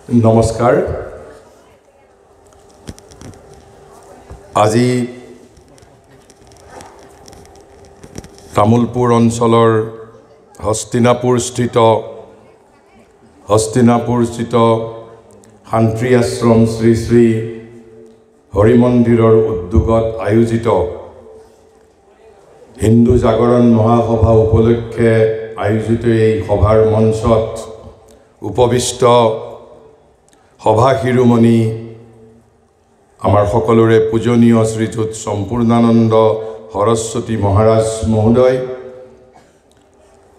নমস্কাৰ। আজি তামুলপুৰ অঞ্চলৰ হস্তিনাপুৰস্থিত শান্তি আশ্ৰম শ্ৰী শ্ৰী হৰি মন্দিৰৰ উদ্যোগত আয়োজিত হিন্দু জাগৰণ মহাসভা উপলক্ষে আয়োজিত এই সভাৰ মঞ্চত উপবিষ্ট সভা শিৰোমণি আমাৰ সকলোৰে পূজনীয় শ্ৰীযুত সম্পূৰ্ণানন্দ সৰস্বতী মহাৰাজ মহোদয়,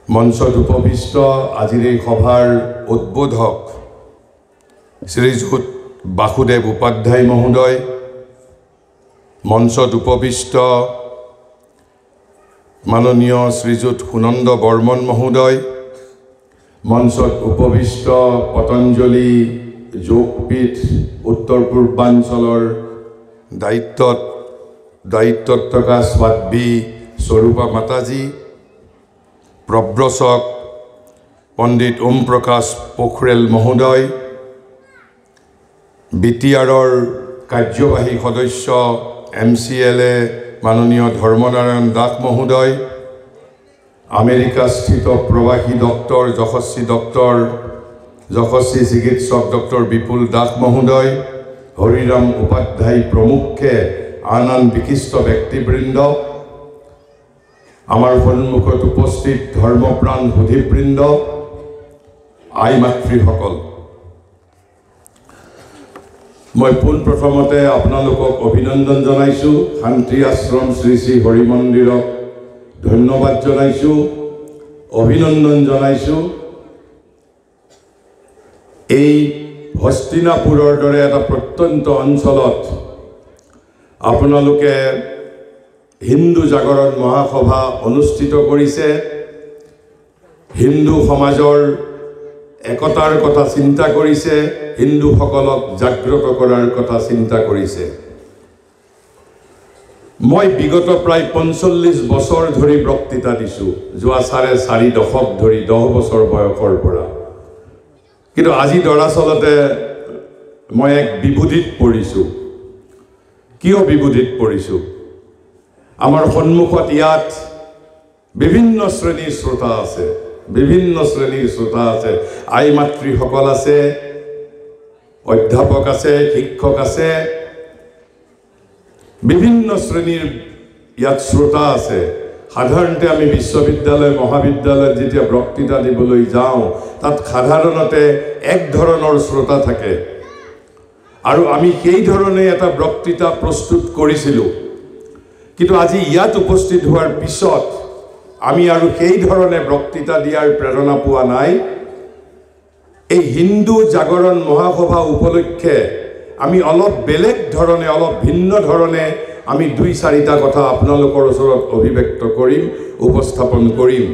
মঞ্চত উপবিষ্ট আজিৰ এই সভাৰ উদ্বোধক শ্ৰীযুত বাসুদেৱ উপাধ্যায় মহোদয়, মঞ্চত উপবিষ্ট মাননীয় শ্ৰীযুত সুনন্দ বৰ্মন মহোদয়, মঞ্চত উপবিষ্ট পতঞ্জলি যোগপীঠ উত্তৰ পূৰ্বাঞ্চলৰ দায়িত্বত থকা স্বাদবী স্বৰূপা মাতাজী, প্ৰব্ৰচক পণ্ডিত ওম প্ৰকাশ পোখৰেল মহোদয়, BTRৰ কাৰ্যবাহী সদস্য MCLA মাননীয় ধৰ্মনাৰায়ণ দাস মহোদয়, আমেৰিকাস্থিত প্ৰবাসী যশস্বী চিকিৎসক ডক্টৰ বিপুল দাস মহোদয়, হৰিৰাম উপাধ্যায় প্ৰমুখ্যে আন বিশিষ্ট ব্যক্তিবৃন্দ, আমাৰ সন্মুখত উপস্থিত ধৰ্মপ্ৰাণ সুধীবৃন্দ, আই মাতৃসকল, মই পোনপ্ৰথমতে আপোনালোকক অভিনন্দন জনাইছোঁ। শান্তি আশ্ৰম শ্ৰী শ্ৰী হৰি মন্দিৰক ধন্যবাদ জনাইছোঁ, অভিনন্দন জনাইছোঁ। এই হস্তিনাপুৰৰ দৰে এটা প্ৰত্যন্ত অঞ্চলত আপোনালোকে হিন্দু জাগৰণ মহাসভা অনুষ্ঠিত কৰিছে, হিন্দু সমাজৰ একতাৰ কথা চিন্তা কৰিছে, হিন্দুসকলক জাগ্ৰত কৰাৰ কথা চিন্তা কৰিছে। মই বিগত প্ৰায় 45 বছৰ ধৰি বক্তৃতা দিছোঁ, যোৱা 4.5 দশক ধৰি 10 বছৰ বয়সৰ পৰা। কিন্তু আজি দৰাচলতে মই এক বিভূতিত পৰিছোঁ। কিয় বিভূতিত পৰিছোঁ? আমাৰ সন্মুখত ইয়াত বিভিন্ন শ্ৰেণীৰ শ্ৰোতা আছে, আই মাতৃসকল আছে, অধ্যাপক আছে, শিক্ষক আছে, বিভিন্ন শ্ৰেণীৰ ইয়াত শ্ৰোতা আছে। সাধাৰণতে আমি বিশ্ববিদ্যালয় মহাবিদ্যালয়ত যেতিয়া বক্তৃতা দিবলৈ যাওঁ, তাত সাধাৰণতে এক ধৰণৰ শ্ৰোতা থাকে আৰু আমি সেই ধৰণে এটা বক্তৃতা প্ৰস্তুত কৰিছিলোঁ। কিন্তু আজি ইয়াত উপস্থিত হোৱাৰ পিছত আমি আৰু সেই ধৰণে বক্তৃতা দিয়াৰ প্ৰেৰণা পোৱা নাই। এই হিন্দু জাগৰণ মহাসভা উপলক্ষে আমি অলপ বেলেগ ধৰণে, অলপ ভিন্ন ধৰণে আমি 2-4টা কথা আপোনালোকৰ ওচৰত অভিব্যক্ত কৰিম, উপস্থাপন কৰিম।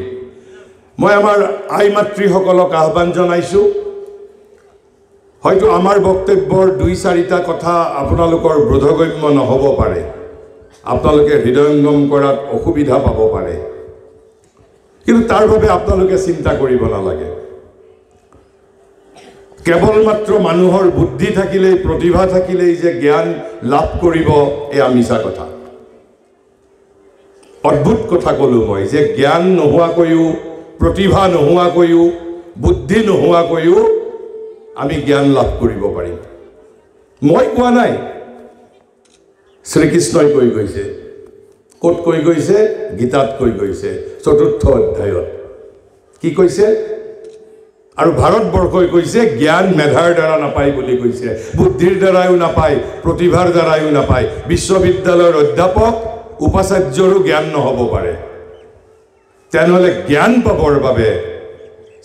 মই আমাৰ আই মাতৃসকলক আহ্বান জনাইছোঁ। হয়তো আমাৰ বক্তব্যৰ 2-4টা কথা আপোনালোকৰ বোধগম্য নহ'ব পাৰে, আপোনালোকে হৃদয়ঙ্গম কৰাত অসুবিধা পাব পাৰে, কিন্তু তাৰ বাবে আপোনালোকে চিন্তা কৰিব নালাগে। কেৱল মাত্ৰ মানুহৰ বুদ্ধি থাকিলেই, প্ৰতিভা থাকিলেই যে জ্ঞান লাভ কৰিব, এয়া মিছা কথা। অদ্ভুত কথা ক'লোঁ মই, যে জ্ঞান নোহোৱাকৈও, প্ৰতিভা নোহোৱাকৈও, বুদ্ধি নোহোৱাকৈও আমি জ্ঞান লাভ কৰিব পাৰিম। মই কোৱা নাই, শ্ৰীকৃষ্ণই কৈ গৈছে। ক'ত কৈ গৈছে? গীতাত কৈ গৈছে, 4ৰ্থ অধ্যায়ত। কি কৈছে? আৰু ভাৰতবৰ্ষই কৈছে জ্ঞান মেধাৰ দ্বাৰা নাপায় বুলি কৈছে, বুদ্ধিৰ দ্বাৰাও নাপায়, প্ৰতিভাৰ দ্বাৰাও নাপায়। বিশ্ববিদ্যালয়ৰ অধ্যাপক উপাচাৰ্যৰো জ্ঞান নহ'ব পাৰে। তেনেহ'লে জ্ঞান পাবৰ বাবে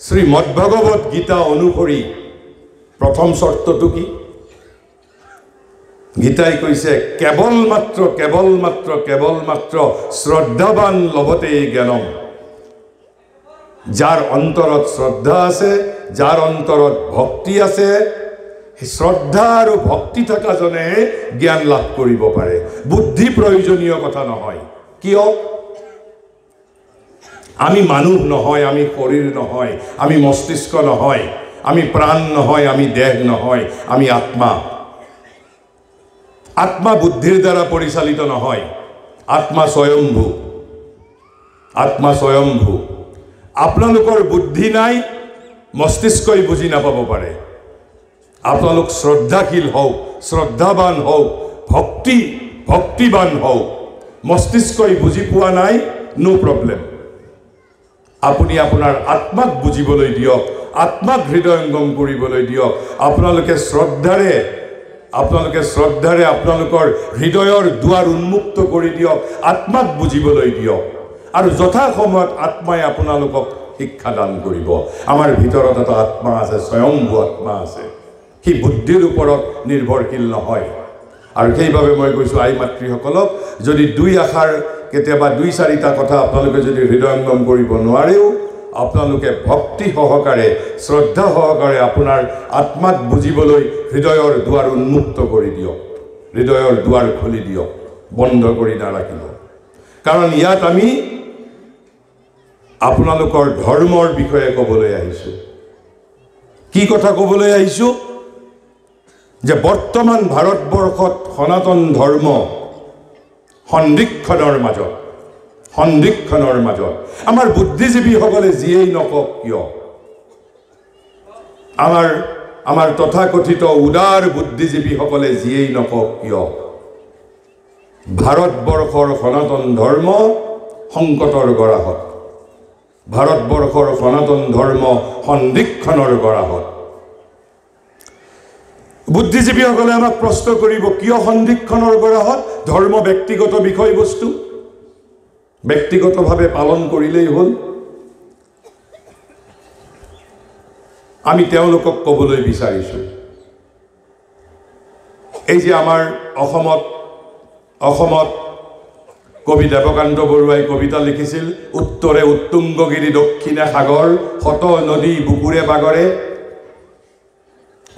শ্ৰীমদ্ভাগৱত গীতা অনুসৰি প্ৰথম চৰ্তটো কি? গীতাই কৈছে কেৱল মাত্ৰ শ্ৰদ্ধাৱান লভতে জ্ঞানম। যাৰ অন্তৰত শ্ৰদ্ধা আছে, যাৰ অন্তৰত ভক্তি আছে, শ্ৰদ্ধা আৰু ভক্তি থকাজনে জ্ঞান লাভ কৰিব পাৰে। বুদ্ধি প্ৰয়োজনীয় কথা নহয়। কিয়? আমি মানুহ নহয়, আমি শৰীৰ নহয়, আমি মস্তিষ্ক নহয়, আমি প্ৰাণ নহয়, আমি দেহ নহয়, আমি আত্মা। আত্মা বুদ্ধিৰ দ্বাৰা পৰিচালিত নহয়, আত্মা স্বয়ম্ভু, আত্মা স্বয়ম্ভু। আপোনালোকৰ বুদ্ধি নাই, মস্তিষ্কই বুজি নাপাব পাৰে। আপোনালোক শ্ৰদ্ধাশীল হওক, শ্ৰদ্ধাৱান হওক, ভক্তিবান হওক, মস্তিষ্কই বুজি পোৱা নাই, নো প্ৰব্লেম। আপুনি আপোনাৰ আত্মাক বুজিবলৈ দিয়ক, আত্মাক হৃদয়ঙ্গম কৰিবলৈ দিয়ক। আপোনালোকে শ্ৰদ্ধাৰে আপোনালোকৰ হৃদয়ৰ দুৱাৰ উন্মুক্ত কৰি দিয়ক, আত্মাক বুজিবলৈ দিয়ক, আৰু যথা সময়ত আত্মাই আপোনালোকক শিক্ষা দান কৰিব। আমাৰ ভিতৰত এটা আত্মা আছে, স্বয়ম্ভু আত্মা আছে, সি বুদ্ধিৰ ওপৰত নিৰ্ভৰশীল নহয়। আৰু সেইবাবে মই কৈছোঁ আই মাতৃসকলক, যদি দুই আষাৰ কেতিয়াবা 2-4টা কথা আপোনালোকে যদি হৃদয়ঙ্গম কৰিব নোৱাৰেও, আপোনালোকে ভক্তি সহকাৰে, শ্ৰদ্ধা সহকাৰে আপোনাৰ আত্মাক বুজিবলৈ হৃদয়ৰ দুৱাৰ উন্মুক্ত কৰি দিয়ক, হৃদয়ৰ দুৱাৰ খুলি দিয়ক, বন্ধ কৰি নাৰাখিব। কাৰণ ইয়াত আমি আপোনালোকৰ ধৰ্মৰ বিষয়ে ক'বলৈ আহিছোঁ। কি কথা ক'বলৈ আহিছোঁ? যে বৰ্তমান ভাৰতবৰ্ষত সনাতন ধৰ্ম সন্দিক্ষণৰ মাজত আমাৰ বুদ্ধিজীৱীসকলে যিয়েই নকওক কিয়, আমাৰ তথাকথিত উদাৰ বুদ্ধিজীৱীসকলে যিয়েই নকওক কিয়, ভাৰতবৰ্ষৰ সনাতন ধৰ্ম সংকটৰ গৰাহত, ভাৰতবৰ্ষৰ সনাতন ধৰ্ম সন্দিক্ষণৰ গৰাহত। বুদ্ধিজীৱীসকলে আমাক প্ৰশ্ন কৰিব, কিয় সন্দিক্ষণৰ গৰাহত? ধৰ্ম ব্যক্তিগত বিষয়বস্তু, ব্যক্তিগতভাৱে পালন কৰিলেই হ'ল। আমি তেওঁলোকক ক'বলৈ বিচাৰিছোঁ, এই যে আমাৰ অসমত কবি দেৱকান্ত বৰুৱাই কবিতা লিখিছিল, উত্তৰে উত্তুংগগিৰি দক্ষিণে সাগৰ, শত নদী বুকুৰে বাগৰে।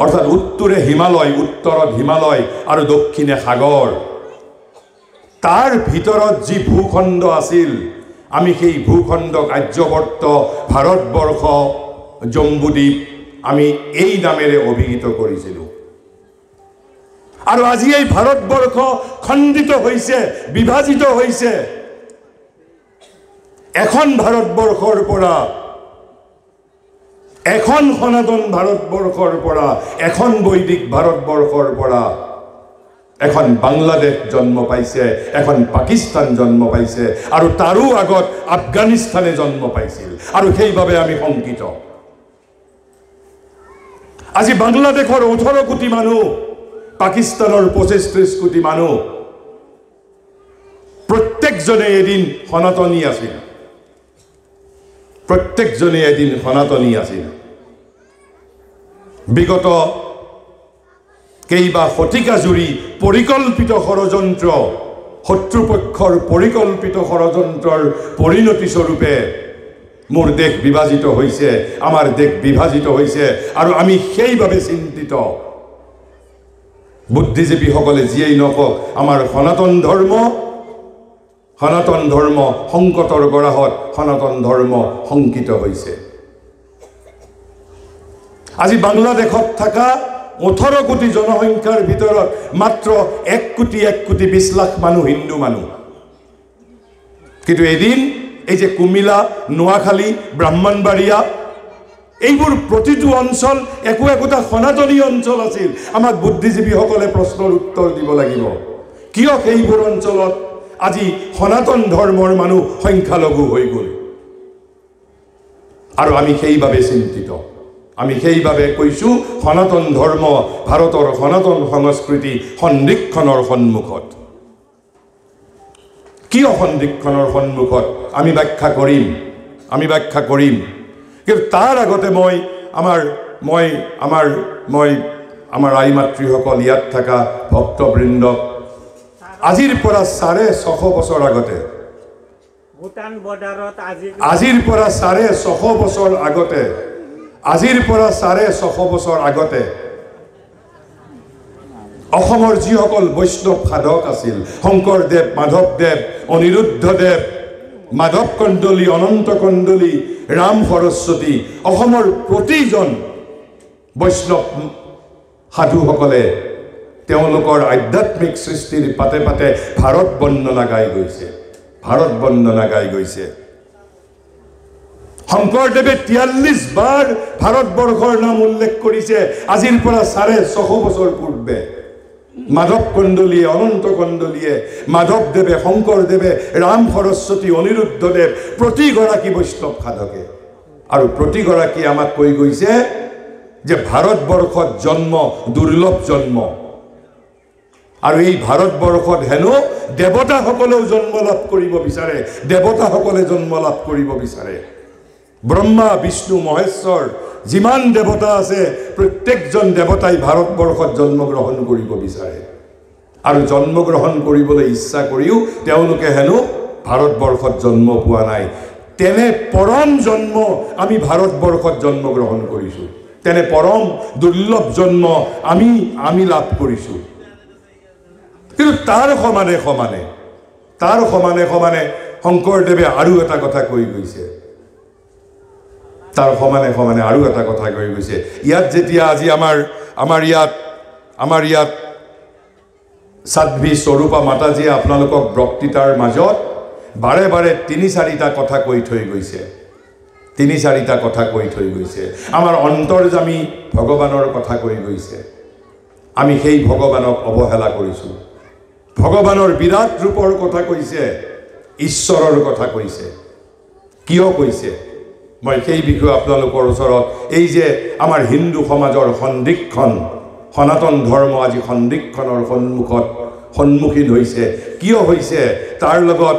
অৰ্থাৎ উত্তৰে হিমালয়, উত্তৰত হিমালয় আৰু দক্ষিণে সাগৰ। তাৰ ভিতৰত যি ভূখণ্ড আছিল, আমি সেই ভূখণ্ডক আৰ্যবৰ্ত, ভাৰতবৰ্ষ, জম্বুদ্বীপ আমি এই নামেৰে অভিহিত কৰিছিলোঁ। আৰু আজি এই ভাৰতবৰ্ষ খণ্ডিত হৈছে, বিভাজিত হৈছে। এখন ভাৰতবৰ্ষৰ পৰা, এখন সনাতন ভাৰতবৰ্ষৰ পৰা, এখন বৈদিক ভাৰতবৰ্ষৰ পৰা এখন বাংলাদেশ জন্ম পাইছে, এখন পাকিস্তান জন্ম পাইছে, আৰু তাৰো আগত আফগানিস্তানে জন্ম পাইছিল। আৰু সেইবাবে আমি শংকিত। আজি বাংলাদেশৰ 18 কোটি মানুহ, পাকিস্তানৰ 25-30 কোটি মানুহ, প্ৰত্যেকজনে এদিন সনাতনী আছিল, প্ৰত্যেকজনে এদিন সনাতনী আছিল। বিগত কেইবা শতিকা জুৰি পৰিকল্পিত ষড়যন্ত্ৰ, শত্ৰুপক্ষৰ পৰিকল্পিত ষড়যন্ত্ৰৰ পৰিণতি স্বৰূপে মোৰ দেশ বিভাজিত হৈছে, আমাৰ দেশ বিভাজিত হৈছে, আৰু আমি সেইবাবে চিন্তিত। বুদ্ধিজীৱীসকলে যিয়েই নকওক, আমাৰ সনাতন ধৰ্ম সংকটৰ গৰাহত, সনাতন ধৰ্ম শংকিত হৈছে। আজি বাংলাদেশত থকা 18 কোটি জনসংখ্যাৰ ভিতৰত মাত্ৰ 1 কোটি 20 লাখ মানুহ হিন্দু মানুহ। কিন্তু এদিন এই যে কুমিলা, নোয়াখালী, ব্ৰাহ্মণবাড়িয়া, এইবোৰ প্ৰতিটো অঞ্চল একোটা সনাতনী অঞ্চল আছিল। আমাক বুদ্ধিজীৱীসকলে প্ৰশ্নৰ উত্তৰ দিব লাগিব, কিয় সেইবোৰ অঞ্চলত আজি সনাতন ধৰ্মৰ মানুহ সংখ্যালঘু হৈ গ'ল। আৰু আমি সেইবাবে চিন্তিত। আমি সেইবাবে কৈছোঁ, সনাতন ধৰ্ম, ভাৰতৰ সনাতন সংস্কৃতি সন্দিক্ষণৰ সন্মুখত। কিয় সন্দিক্ষণৰ সন্মুখত? আমি ব্যাখ্যা কৰিম। কিন্তু তাৰ আগতে আমাৰ আই মাতৃসকল, ইয়াত থকা ভক্তবৃন্দক আজিৰ পৰা 650 বছৰ আগতে, ভূটান বৰ্ডাৰত আজিৰ পৰা 650 বছৰ আগতে, আজিৰ পৰা 650 বছৰ আগতে অসমৰ যিসকল বৈষ্ণৱ সাধক আছিল, শংকৰদেৱ, মাধৱদেৱ, অনিৰুদ্ধদেৱ, মাধৱ কন্দলী, অনন্ত কন্দলী, ৰাম সৰস্বতী, অসমৰ প্ৰতিজন বৈষ্ণৱ সাধুসকলে তেওঁলোকৰ আধ্যাত্মিক সৃষ্টিৰ পাতে পাতে ভাৰত বন্দনা গাই গৈছে, ভাৰত বন্দনা গাই গৈছে। শংকৰদেৱে ৪৩ বাৰ ভাৰতবৰ্ষৰ নাম উল্লেখ কৰিছে আজিৰ পৰা ৬৫০ বছৰ পূৰ্বে। মাধৱ কন্দলীয়ে, অনন্ত কন্দলীয়ে, মাধৱদেৱে, শংকৰদেৱে, ৰাম সৰস্বতী, অনিৰুদ্ধদেৱ, প্ৰতিগৰাকী বৈষ্ণৱ সাধকে আৰু প্ৰতিগৰাকী আমাক কৈ গৈছে যে ভাৰতবৰ্ষত জন্ম দুৰ্লভ জন্ম, আৰু এই ভাৰতবৰ্ষত হেনো দেৱতাসকলেও জন্ম লাভ কৰিব বিচাৰে, দেৱতাসকলে জন্ম লাভ কৰিব বিচাৰে। ব্ৰহ্মা, বিষ্ণু, মহেশ্বৰ যিমান দেৱতা আছে প্ৰত্যেকজন দেৱতাই ভাৰতবৰ্ষত জন্মগ্ৰহণ কৰিব বিচাৰে, আৰু জন্মগ্ৰহণ কৰিবলৈ ইচ্ছা কৰিও তেওঁলোকে হেনো ভাৰতবৰ্ষত জন্ম পোৱা নাই। তেনে পৰম জন্ম আমি ভাৰতবৰ্ষত জন্মগ্ৰহণ কৰিছোঁ, তেনে পৰম দুৰ্লভ জন্ম আমি লাভ কৰিছোঁ। কিন্তু তাৰ সমানে সমানে শংকৰদেৱে আৰু এটা কথা কৈ গৈছে, তাৰ সমানে আৰু এটা কথা কৈ গৈছে। ইয়াত যেতিয়া আজি আমাৰ ইয়াত সাধ্বী স্বৰূপা মাতাজীয়ে আপোনালোকক বক্তৃতাৰ মাজত বাৰে বাৰে ৩-৪টা কথা কৈ থৈ গৈছে, ৩-৪টা কথা কৈ থৈ গৈছে। আমাৰ অন্তৰ্যামী ভগৱানৰ কথা কৈ গৈছে। আমি সেই ভগৱানক অৱহেলা কৰিছোঁ। ভগৱানৰ বিৰাট ৰূপৰ কথা কৈছে, ঈশ্বৰৰ কথা কৈছে। কিয় কৈছে মই সেই বিষয়ে আপোনালোকৰ ওচৰত, এই যে আমাৰ হিন্দু সমাজৰ সন্দিক্ষণ, সনাতন ধৰ্ম আজি সন্দিক্ষণৰ সন্মুখীন হৈছে, কিয় হৈছে তাৰ লগত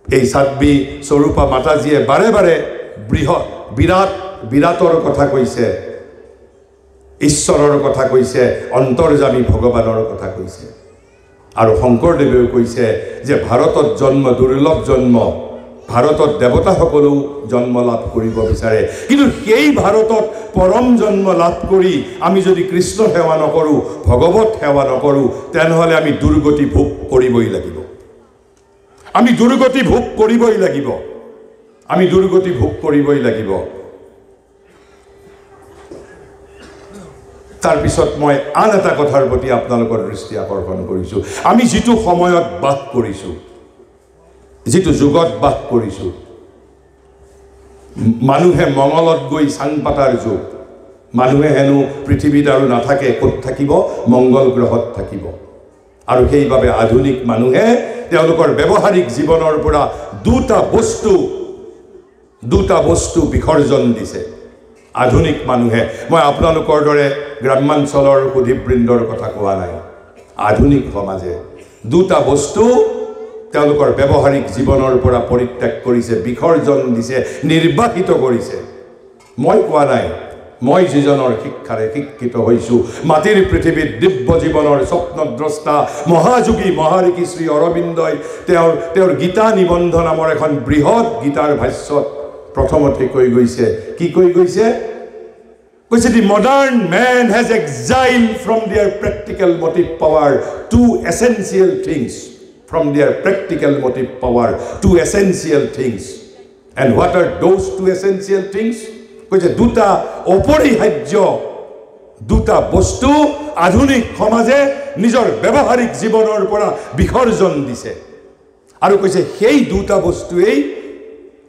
এই সাধ্বী স্বৰূপা মাতাজীয়ে বাৰে বাৰে বিৰাটৰ কথা কৈছে, ঈশ্বৰৰ কথা কৈছে, অন্তৰ্যামী ভগৱানৰ কথা কৈছে। আৰু শংকৰদেৱেও কৈছে যে ভাৰতত জন্ম দুৰ্লভ জন্ম, ভাৰতত দেৱতাসকলেও জন্ম লাভ কৰিব বিচাৰে। কিন্তু সেই ভাৰতত পৰম জন্ম লাভ কৰি আমি যদি কৃষ্ণ সেৱা নকৰোঁ, ভগৱত সেৱা নকৰোঁ, তেনেহ'লে আমি দুৰ্গতি ভোগ কৰিবই লাগিব, আমি দুৰ্গতি ভোগ কৰিবই লাগিব, আমি দুৰ্গতি ভোগ কৰিবই লাগিব। তাৰপিছত মই আন এটা কথাৰ প্ৰতি আপোনালোকৰ দৃষ্টি আকৰ্ষণ কৰিছোঁ। আমি যিটো সময়ত বাস কৰিছোঁ, যিটো যুগত বাস কৰিছোঁ, মানুহে মঙলত গৈ চাং পাতাৰ যুগ। মানুহে হেনো পৃথিৱীত আৰু নাথাকে, ক'ত থাকিব? মংগল গ্ৰহত থাকিব। আৰু সেইবাবে আধুনিক মানুহে তেওঁলোকৰ ব্যৱহাৰিক জীৱনৰ পৰা দুটা বস্তু বিসৰ্জন দিছে। আধুনিক মানুহে, মই আপোনালোকৰ দৰে গ্ৰাম্যাঞ্চলৰ সুধীবৃন্দৰ কথা কোৱা নাই, আধুনিক সমাজে দুটা বস্তু তেওঁলোকৰ ব্যৱহাৰিক জীৱনৰ পৰা পৰিত্যাগ কৰিছে, বিসৰ্জন দিছে, নিৰ্বাসিত কৰিছে। মই কোৱা নাই, মই যিজনৰ শিক্ষাৰে শিক্ষিত হৈছোঁ, মাটিৰ পৃথিৱীত দিব্য জীৱনৰ স্বপ্নদ্ৰষ্টা মহাযোগী মহাৰিষি শ্ৰী অৰবিন্দই তেওঁৰ গীতা নিবন্ধ নামৰ এখন বৃহৎ গীতাৰ ভাষ্যত প্ৰথমতে কৈ গৈছে, কি কৈ গৈছে? কৈছে, the modern man has exiled from their practical motive power two essential things, from their practical motive power two essential things. And what are those two essential things? কৈছে দুটা অপৰিহাৰ্য দুটা বস্তু আধুনিক সমাজে নিজৰ ব্যৱহাৰিক জীৱনৰ পৰা বিসৰ্জন দিছে। আৰু কৈছে সেই দুটা বস্তুৱেই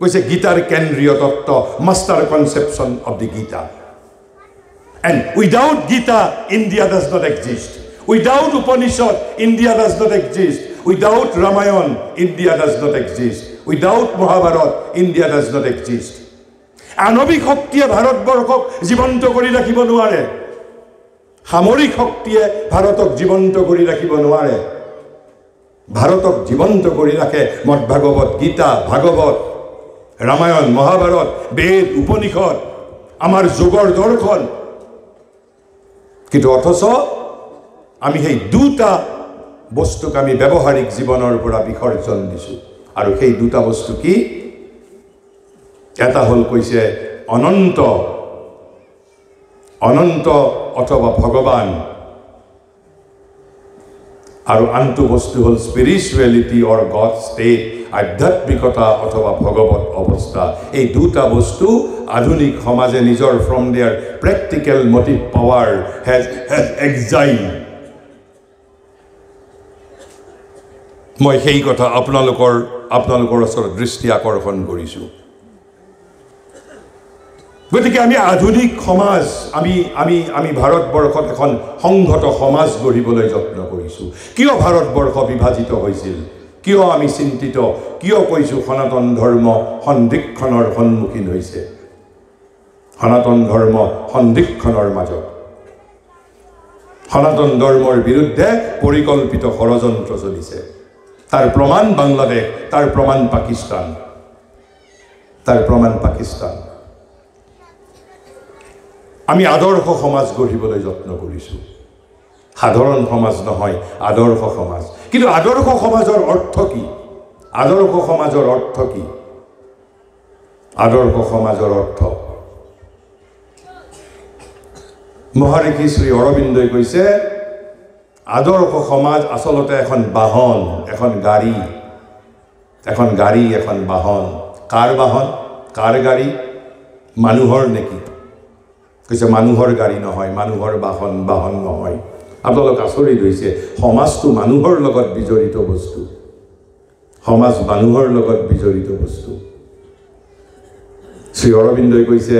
কৈছে গীতাৰ কেন্দ্ৰীয় তত্ত্ব, master conception of the Gita. And without Gita, India does not exist. Without Upanishad, India does not exist. Without Ramayana, India does not exist. Without Mahabharata, India does not exist. আণৱিক শক্তিয়ে ভাৰতবৰ্ষক জীৱন্ত কৰি ৰাখিব নোৱাৰে, সামৰিক শক্তিয়ে ভাৰতক জীৱন্ত কৰি ৰাখিব নোৱাৰে। ভাৰতক জীৱন্ত কৰি ৰাখে মদভাগৱত, গীতা, ভাগৱত, ৰামায়ণ, মহাভাৰত, বেদ, উপনিষদ, আমাৰ যোগৰ দৰ্শন। কিন্তু অথচ আমি সেই দুটা বস্তুক আমি ব্যৱহাৰিক জীৱনৰ পৰা বিসৰ্জন দিছোঁ। আৰু সেই দুটা বস্তু কি? এটা হ'ল কৈছে অনন্ত অথবা ভগৱান, আৰু আনটো বস্তু হ'ল স্পিৰিচুৱেলিটি অৰ গড ষ্টেট, আধ্যাত্মিকতা অথবা ভগৱত অৱস্থা। এই দুটা বস্তু আধুনিক সমাজে নিজৰ from their practical motive power has exile মই সেই কথা আপোনালোকৰ ওচৰত দৃষ্টি আকৰ্ষণ কৰিছোঁ গতিকে আমি আধুনিক সমাজ আমি ভাৰতবৰ্ষত এখন সংহত সমাজ গঢ়িবলৈ যত্ন কৰিছোঁ কিয় ভাৰতবৰ্ষ বিভাজিত হৈছিল কিয় আমি চিন্তিত কিয় কৈছোঁ সনাতন ধৰ্ম সন্দিক্ষণৰ সন্মুখীন হৈছে সনাতন ধৰ্ম সন্দিক্ষণৰ মাজত সনাতন ধৰ্মৰ বিৰুদ্ধে পৰিকল্পিত ষড়যন্ত্ৰ চলিছে তাৰ প্ৰমাণ বাংলাদেশ তাৰ প্ৰমাণ পাকিস্তান আমি আদৰ্শ সমাজ গঢ়িবলৈ যত্ন কৰিছোঁ সাধাৰণ সমাজ নহয় আদৰ্শ সমাজ কিন্তু আদৰ্শ সমাজৰ অৰ্থ কি আদৰ্শ সমাজৰ অৰ্থ মহাৰিষি শ্ৰী অৰবিন্দই কৈছে আদৰ্শ সমাজ আচলতে এখন বাহন এখন গাড়ী এখন বাহন কাৰ গাড়ী মানুহৰ নেকি কৈছে মানুহৰ গাড়ী নহয় মানুহৰ বাহন নহয় আপোনালোক আচৰিত হৈছে সমাজটো মানুহৰ লগত বিজড়িত বস্তু সমাজ মানুহৰ লগত বিজড়িত বস্তু শ্ৰী অৰবিন্দই কৈছে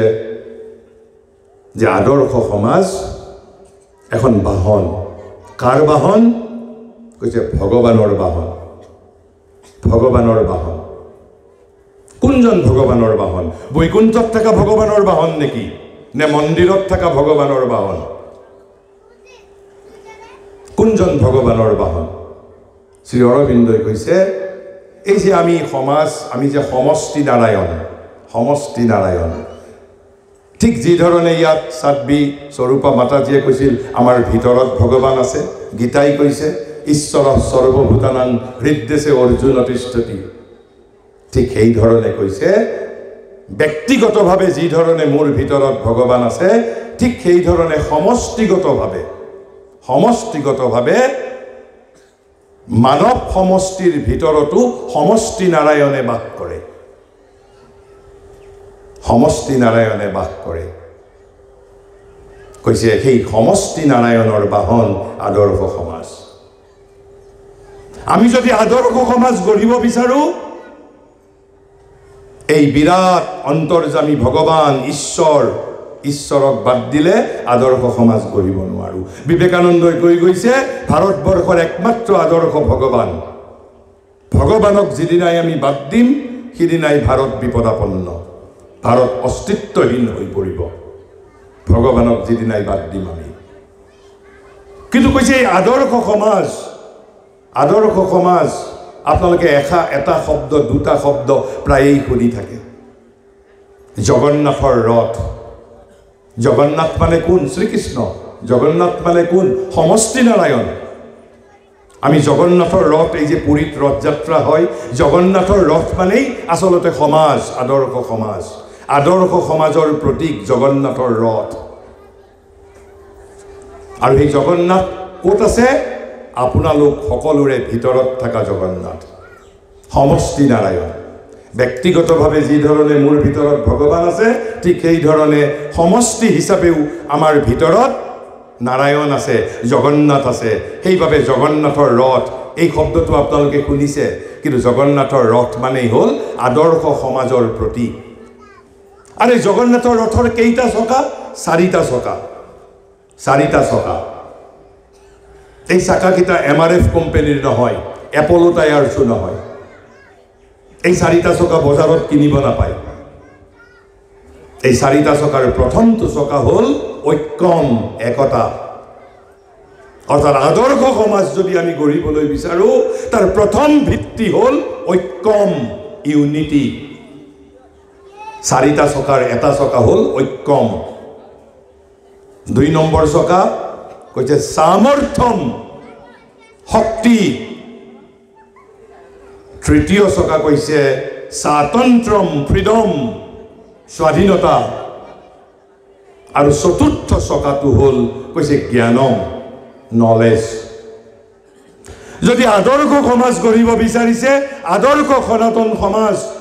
যে আদৰ্শ সমাজ এখন বাহন কাৰ বাহন কৈছে ভগৱানৰ বাহন কোনজন ভগৱানৰ বাহন বৈকুণ্ঠত থকা ভগৱানৰ বাহন নেকি নে মন্দিৰত থকা ভগৱানৰ বাহন কোনজন ভগৱানৰ বাহন শ্ৰী অৰবিন্দই কৈছে এই যে আমি যে সমষ্টি নাৰায়ণ ঠিক যি ধৰণে ইয়াত সাধ্বী স্বৰূপা মাতাজীয়ে কৈছিল আমাৰ ভিতৰত ভগৱান আছে গীতাই কৈছে ঈশ্বৰ সৰ্বভূতানাং হৃদ্দেশে অৰ্জুন তিষ্ঠতি ঠিক সেই ধৰণে কৈছে ব্যক্তিগতভাৱে যি ধৰণে মোৰ ভিতৰত ভগৱান আছে ঠিক সেই ধৰণে সমষ্টিগতভাৱে মানৱ সমষ্টিৰ ভিতৰতো সমষ্টি নাৰায়ণে বাস কৰে কৈছে সেই সমষ্টি নাৰায়ণৰ বাহন আদৰ্শ সমাজ আমি যদি আদৰ্শ সমাজ গঢ়িব বিচাৰো এই বিৰাট অন্তৰ্যামী ভগৱান ঈশ্বৰক বাদ দিলে আদৰ্শ সমাজ গঢ়িব নোৱাৰো বিবেকানন্দই কৈ গৈছে ভাৰতবৰ্ষৰ একমাত্ৰ আদৰ্শ ভগৱানক যিদিনাই আমি বাদ দিম সিদিনাই ভাৰত বিপদাপন্ন ভাৰত অস্তিত্বহীন হৈ পৰিব ভগৱানক যিদিনাই বাদ দিম আমি কিন্তু কৈছে এই আদৰ্শ সমাজ আপোনালোকে এটা শব্দ দুটা শব্দ প্ৰায়েই শুনি থাকে জগন্নাথৰ ৰথ জগন্নাথ মানে কোন শ্ৰীকৃষ্ণ জগন্নাথ মানে কোন সমষ্টি নাৰায়ণ আমি জগন্নাথৰ ৰথ এই যে পুৰীত ৰথযাত্ৰা হয় জগন্নাথৰ ৰথ মানেই আচলতে সমাজ আদৰ্শ সমাজৰ প্ৰতীক জগন্নাথৰ ৰথ আৰু এই জগন্নাথ ক'ত আছে আপোনালোক সকলোৰে ভিতৰত থকা জগন্নাথ সমষ্টি নাৰায়ণ ব্যক্তিগতভাৱে যি ধৰণে মোৰ ভিতৰত ভগৱান আছে ঠিক সেই ধৰণে সমষ্টি হিচাপেও আমাৰ ভিতৰত নাৰায়ণ আছে জগন্নাথ আছে সেইভাবে জগন্নাথৰ ৰথ এই শব্দটো আপোনালোকে শুনিছে কিন্তু জগন্নাথৰ ৰথ মানেই হ'ল আদৰ্শ সমাজৰ প্ৰতীক আৰু জগন্নাথৰ ৰথৰ কেইটা চকা চাৰিটা চকা এই চাকাকেইটা MRF কোম্পানীৰ নহয় এপলো টায়াৰ্ছো নহয় এই চাৰিটা চকা বজাৰত কিনিব নাপায় এই চাৰিটা চকাৰ প্ৰথমটো চকা হ'ল ঐক্যম একতা অৰ্থাৎ আদৰ্শ সমাজ যদি আমি গঢ়িবলৈ বিচাৰো তাৰ প্ৰথম ভিত্তি হ'ল ঐক্যম ইউনিটি চাৰিটা চকাৰ এটা চকা হ'ল ঐক্যম 2 নম্বৰ চকা কৈছে সামৰ্থ্যম শক্তি তৃতীয় চকা কৈছে স্বাতন্ত্ৰম ফ্ৰীডম স্বাধীনতা আৰু চতুৰ্থ চকাটো হ'ল কৈছে জ্ঞানম নলেজ যদি আদৰ্শ সমাজ গঢ়িব বিচাৰিছে, আদৰ্শ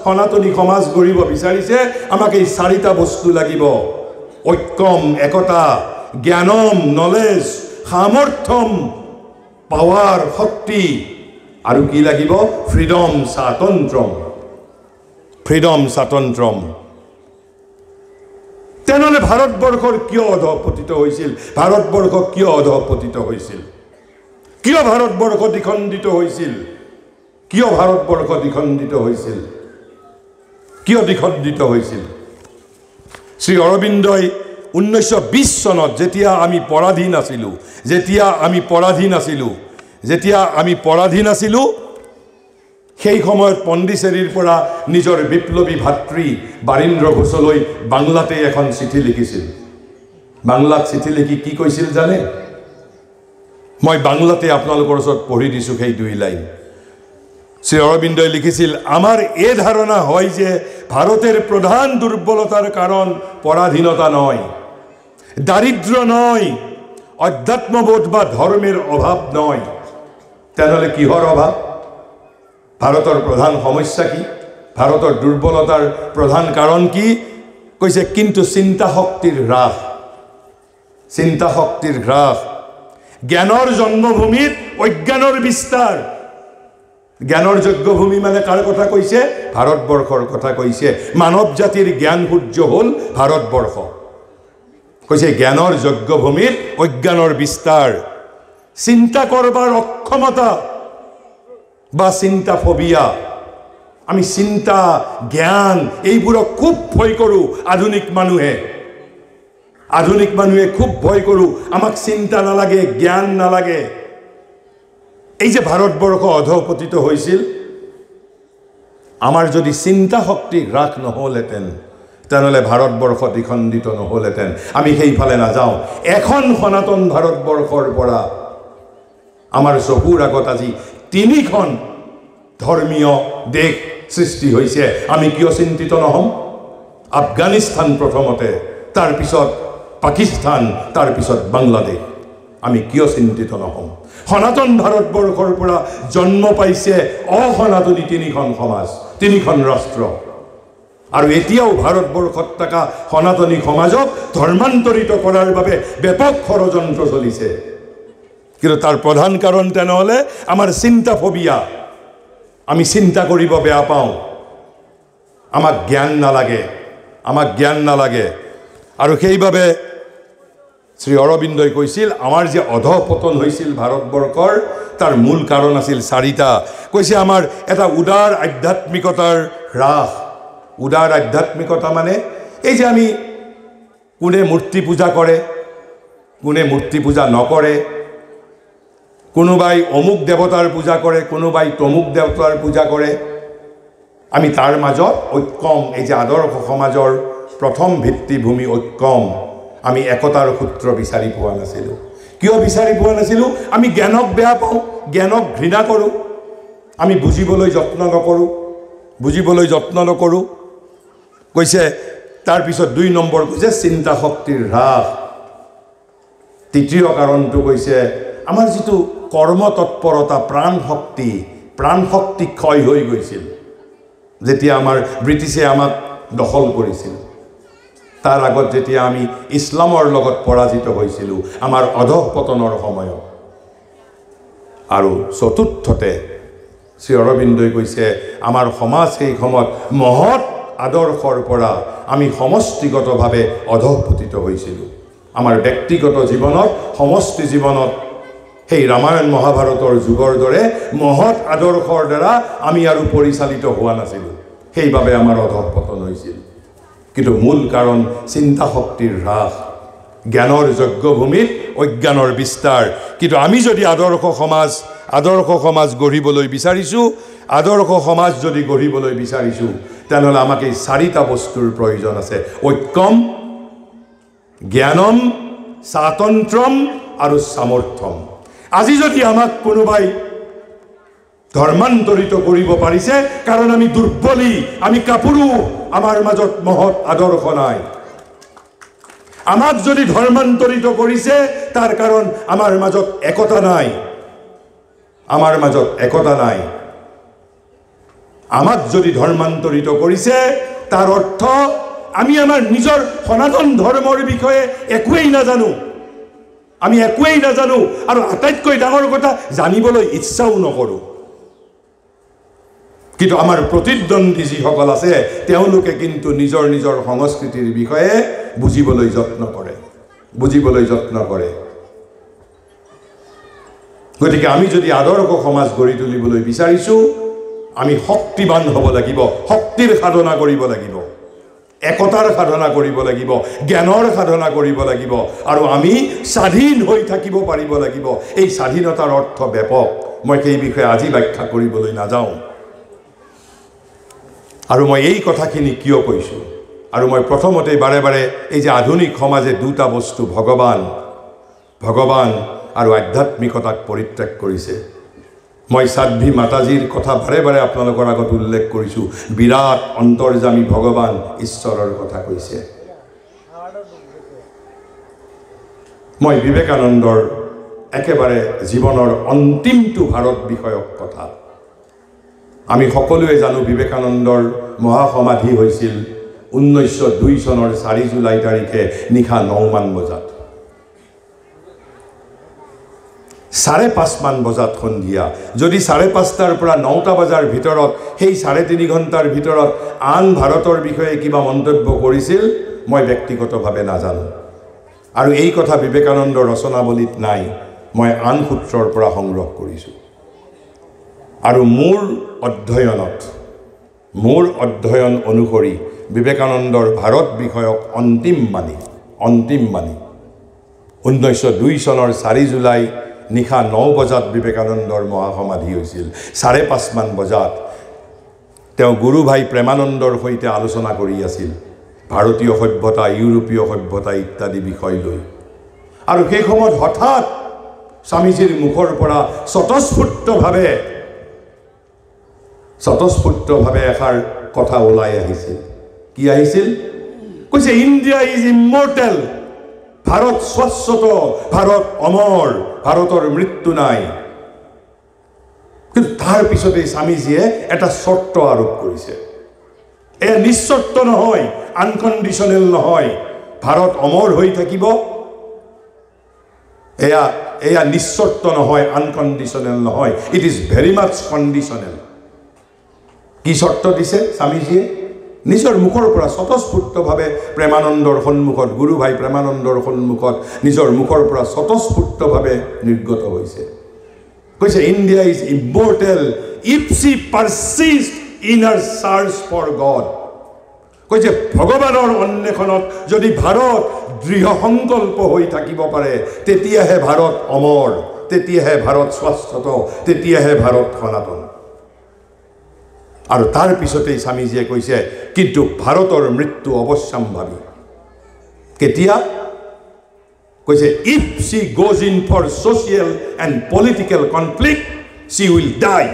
সনাতনী সমাজ গঢ়িব বিচাৰিছে, আমাক এই চাৰিটা বস্তু লাগিব: ঐক্যম, একতা; জ্ঞানম, নলেজ; সামৰ্থ্যম, পাৱাৰ, শক্তি; আৰু কি লাগিব? ফ্ৰীডম, স্বাতন্ত্ৰ্যম। ফ্ৰীডম, স্বাতন্ত্ৰ্যম। তেনেহ'লে ভাৰতবৰ্ষৰ কিয় অধঃপতিত হৈছিল? ভাৰতবৰ্ষ কিয় অধঃপতিত হৈছিল? কিয় ভাৰতবৰ্ষ দ্বিখণ্ডিত হৈছিল? কিয় ভাৰতবৰ্ষ দ্বিখণ্ডিত হৈছিল? কিয় দ্বিখণ্ডিত হৈছিল? শ্ৰী অৰবিন্দই 1920 চনত যেতিয়া আমি পৰাধীন আছিলোঁ, সেই সময়ত পণ্ডিচেৰীৰ পৰা নিজৰ বিপ্লৱী ভাতৃ বাৰীন্দ্ৰ ঘোষলৈ বাংলাতে এখন চিঠি লিখিছিল। বাংলাত চিঠি লিখি কি কৈছিল জানে? মই বাংলাতে আপোনালোকৰ ওচৰত পঢ়ি দিছোঁ সেই 2 লাইন। শ্ৰী অৰবিন্দই লিখিছিল, আমাৰ এই ধাৰণা হয় যে ভাৰতেৰ প্রধান দুর্বলতার কারণ পরাধীনতা নয়, দারিদ্র নয়, অধ্যাত্মবোধ বা ধর্মের অভাব নয়। তাহলে কিহর অভাব? ভারতের প্রধান সমস্যা কি? ভারতের দুর্বলতার প্রধান কারণ কি? কইছে কিন্তু চিন্তা শক্তির হ্রাস। চিন্তা শক্তির হ্রাস। জ্ঞানৰ জন্মভূমিত অজ্ঞানৰ বিস্তাৰ। জ্ঞানৰ যজ্ঞভূমি মানে কাৰ কথা কৈছে? ভাৰতবৰ্ষৰ কথা কৈছে। মানৱ জাতিৰ জ্ঞান সূৰ্য হ'ল ভাৰতবৰ্ষ। কৈছে জ্ঞানৰ যজ্ঞভূমিত অজ্ঞানৰ বিস্তাৰ। চিন্তা কৰবাৰ অক্ষমতা বা চিন্তা ফোবিয়া। আমি চিন্তা জ্ঞান এইবোৰক খুব ভয় কৰোঁ। আধুনিক মানুহে খুব ভয় কৰোঁ। আমাক চিন্তা নালাগে, জ্ঞান নালাগে। এই যে ভাৰতবৰ্ষ অধঃপতিত হৈছিল, আমাৰ যদি চিন্তা শক্তি হ্ৰাস নহ'লহেঁতেন, তেনেহ'লে ভাৰতবৰ্ষ দ্বিখণ্ডিত নহ'লহেঁতেন। আমি সেইফালে নাযাওঁ। এখন সনাতন ভাৰতবৰ্ষৰ পৰা আমাৰ চকুৰ আগত আজি 3খন ধৰ্মীয় দেশ সৃষ্টি হৈছে। আমি কিয় চিন্তিত নহ'ম? আফগানিস্তান প্ৰথমতে, তাৰপিছত পাকিস্তান, তাৰপিছত বাংলাদেশ। আমি কিয় চিন্তিত নহ'ম? সনাতন ভাৰতবৰ্ষৰ পৰা জন্ম পাইছে অসনাতনী 3খন সমাজ, 3খন ৰাষ্ট্ৰ। আৰু এতিয়াও ভাৰতবৰ্ষত থকা সনাতনী সমাজক ধৰ্মান্তৰিত কৰাৰ বাবে ব্যাপক ষড়যন্ত্ৰ চলিছে। কিন্তু তাৰ প্ৰধান কাৰণ তেনেহ'লে আমাৰ চিন্তা ফোবিয়া। আমি চিন্তা কৰিব বেয়া পাওঁ। আমাক জ্ঞান নালাগে। আৰু সেইবাবে শ্ৰী অৰবিন্দই কৈছিল, আমাৰ যে অধঃপতন হৈছিল ভাৰতবৰ্ষৰ, তাৰ মূল কাৰণ আছিল 4টা। কৈছে আমাৰ এটা উদাৰ আধ্যাত্মিকতাৰ হ্ৰাস। উদাৰ আধ্যাত্মিকতা মানে এই যে আমি কোনে মূৰ্তি পূজা কৰে, কোনে মূৰ্তি পূজা নকৰে, কোনোবাই অমুক দেৱতাৰ পূজা কৰে, কোনোবাই তমুক দেৱতাৰ পূজা কৰে। আমি তাৰ মাজত ঐক্যম, এই যে আদৰ্শ সমাজৰ প্ৰথম ভিত্তিভূমি ঐক্যম, আমি একতাৰ সূত্ৰ বিচাৰি পোৱা নাছিলোঁ। কিয় বিচাৰি পোৱা নাছিলোঁ? আমি জ্ঞানক বেয়া পাওঁ, জ্ঞানক ঘৃণা কৰোঁ। আমি বুজিবলৈ যত্ন নকৰোঁ। কৈছে তাৰপিছত 2 নম্বৰ কৈছে চিন্তা শক্তিৰ হ্ৰাস। 3য় কাৰণটো কৈছে আমাৰ যিটো কৰ্মতৎপৰতা, প্ৰাণ শক্তি ক্ষয় হৈ গৈছিল যেতিয়া আমাৰ ব্ৰিটিছে আমাক দখল কৰিছিল। তাৰ আগত যেতিয়া আমি ইছলামৰ লগত পৰাজিত হৈছিলোঁ আমাৰ অধঃপতনৰ সময়ত। আৰু চতুৰ্থতে শ্ৰী অৰবিন্দই কৈছে আমাৰ সমাজ সেই সময়ত মহৎ আদৰ্শৰ পৰা আমি সমষ্টিগতভাৱে অধঃপতিত হৈছিলোঁ। আমাৰ ব্যক্তিগত জীৱনত, সমষ্টি জীৱনত সেই ৰামায়ণ মহাভাৰতৰ যুগৰ দৰে মহৎ আদৰ্শৰ দ্বাৰা আমি আৰু পৰিচালিত হোৱা নাছিলোঁ। সেইবাবে আমাৰ অধঃপতন হৈছিল। কিন্তু মূল কাৰণ চিন্তা শক্তিৰ হ্ৰাস, জ্ঞানৰ যজ্ঞভূমিত অজ্ঞানৰ বিস্তাৰ। কিন্তু আমি যদি আদৰ্শ সমাজ গঢ়িবলৈ বিচাৰিছোঁ, তেনেহ'লে আমাক এই 4টা বস্তুৰ প্ৰয়োজন আছে: ঐক্যম, জ্ঞানম, স্বাতন্ত্ৰ্যম আৰু সামৰ্থ্যম। আজি যদি আমাক কোনোবাই ধৰ্মান্তৰিত কৰিব পাৰিছে, কাৰণ আমি দুৰ্বলী, আমি কাপুৰু, আমাৰ মাজত মহৎ আদৰ্শ নাই। আমাক যদি ধৰ্মান্তৰিত কৰিছে, তাৰ কাৰণ আমাৰ মাজত একতা নাই, আমাৰ মাজত একতা নাই। আমাক যদি ধৰ্মান্তৰিত কৰিছে তাৰ অৰ্থ আমি আমাৰ নিজৰ সনাতন ধৰ্মৰ বিষয়ে একোৱেই নাজানো, আমি একোৱেই নাজানো আৰু আটাইতকৈ ডাঙৰ কথা জানিবলৈ ইচ্ছাও নকৰোঁ। কিন্তু আমাৰ প্ৰতিদ্বন্দ্বী যিসকল আছে তেওঁলোকে কিন্তু নিজৰ নিজৰ সংস্কৃতিৰ বিষয়ে বুজিবলৈ যত্ন কৰে। গতিকে আমি যদি আদৰ্শ সমাজ গঢ়ি তুলিবলৈ বিচাৰিছোঁ আমি শক্তিবান হ'ব লাগিব, শক্তিৰ সাধনা কৰিব লাগিব, একতাৰ সাধনা কৰিব লাগিব, জ্ঞানৰ সাধনা কৰিব লাগিব আৰু আমি স্বাধীন হৈ থাকিব পাৰিব লাগিব। এই স্বাধীনতাৰ অৰ্থ ব্যাপক, মই সেই বিষয়ে আজি ব্যাখ্যা কৰিবলৈ নাযাওঁ। আৰু মই এই কথাখিনি কিয় কৈছোঁ, আৰু মই প্ৰথমতে বাৰে বাৰে এই যে আধুনিক সমাজে দুটা বস্তু ভগৱান আৰু আধ্যাত্মিকতাক পৰিত্যাগ কৰিছে। মই সাধ্বী মাতাজীৰ কথা বাৰে বাৰে আপোনালোকৰ আগত উল্লেখ কৰিছোঁ। বিৰাট অন্তৰ্যামী ভগৱান ঈশ্বৰৰ কথা কৈছে। মই বিবেকানন্দৰ একেবাৰে জীৱনৰ অন্তিমটো ভাৰত বিষয়ক কথা, আমি সকলোৱে জানো বিবেকানন্দৰ মহাসমাধি হৈছিল 1902 চনৰ 4 জুলাই তাৰিখে নিশা 9 মান বজাত। 5:30 মান বজাত সন্ধিয়া, যদি 5:30টাৰ পৰা 9টা বজাৰ ভিতৰত সেই 3.5 ঘণ্টাৰ ভিতৰত আন ভাৰতৰ বিষয়ে কিবা মন্তব্য কৰিছিল মই ব্যক্তিগতভাৱে নাজানো, আৰু এই কথা বিবেকানন্দ ৰচনাৱলীত নাই, মই আন সূত্ৰৰ পৰা সংগ্ৰহ কৰিছোঁ। আৰু মোৰ অধ্যয়ন অনুসৰি বিবেকানন্দৰ ভাৰত বিষয়ক অন্তিম বাণী 1902 চনৰ 4 জুলাই নিশা 9 বজাত বিবেকানন্দৰ মহাসমাধি হৈছিল। 5:30 মান বজাত তেওঁ গুৰু ভাই প্ৰেমানন্দৰ সৈতে আলোচনা কৰি আছিল ভাৰতীয় সভ্যতা, ইউৰোপীয় সভ্যতা ইত্যাদি বিষয় লৈ। আৰু সেই সময়ত হঠাৎ স্বামীজীৰ মুখৰ পৰা স্বতঃস্ফূৰ্তভাৱে এষাৰ কথা ওলাই আহিছিল। কি আহিছিল? কৈছে ইণ্ডিয়া ইজ ইমৰ্টেল, ভাৰত শাশ্বত, ভাৰত অমৰ, ভাৰতৰ মৃত্যু নাই। কিন্তু তাৰ পিছতে স্বামীজীয়ে এটা চৰ্ত আৰোপ কৰিছে। এয়া নিশ্চৰ্ত নহয়, আনকণ্ডিশ্যনেল নহয়, ভাৰত অমৰ হৈ থাকিব। এয়া নিশ্চৰ্ত নহয়, আনকণ্ডিশ্যনেল নহয়, it is very much conditional. কি চৰ্ত দিছে স্বামীজীয়ে? নিজৰ মুখৰ পৰা স্বতঃস্ফূৰ্তভাৱে প্ৰেমানন্দৰ সন্মুখত, গুৰু ভাই প্ৰেমানন্দৰ সন্মুখত নিজৰ মুখৰ পৰা স্বতঃস্ফূৰ্তভাৱে নিৰ্গত হৈছে। কৈছে India is immortal if she persist in her search for God. কৈছে ভগৱানৰ অন্বেষণত যদি ভাৰত দৃঢ় সংকল্প হৈ থাকিব পাৰে তেতিয়াহে ভাৰত অমৰ, তেতিয়াহে ভাৰত শাশ্বত, তেতিয়াহে ভাৰত সনাতন। আৰু তাৰ পিছতেই স্বামীজীয়ে কৈছে কিন্তু ভাৰতৰ মৃত্যু অৱশ্যম্ভাৱী। কেতিয়া? কৈছে if she goes in for social and political conflict she will die.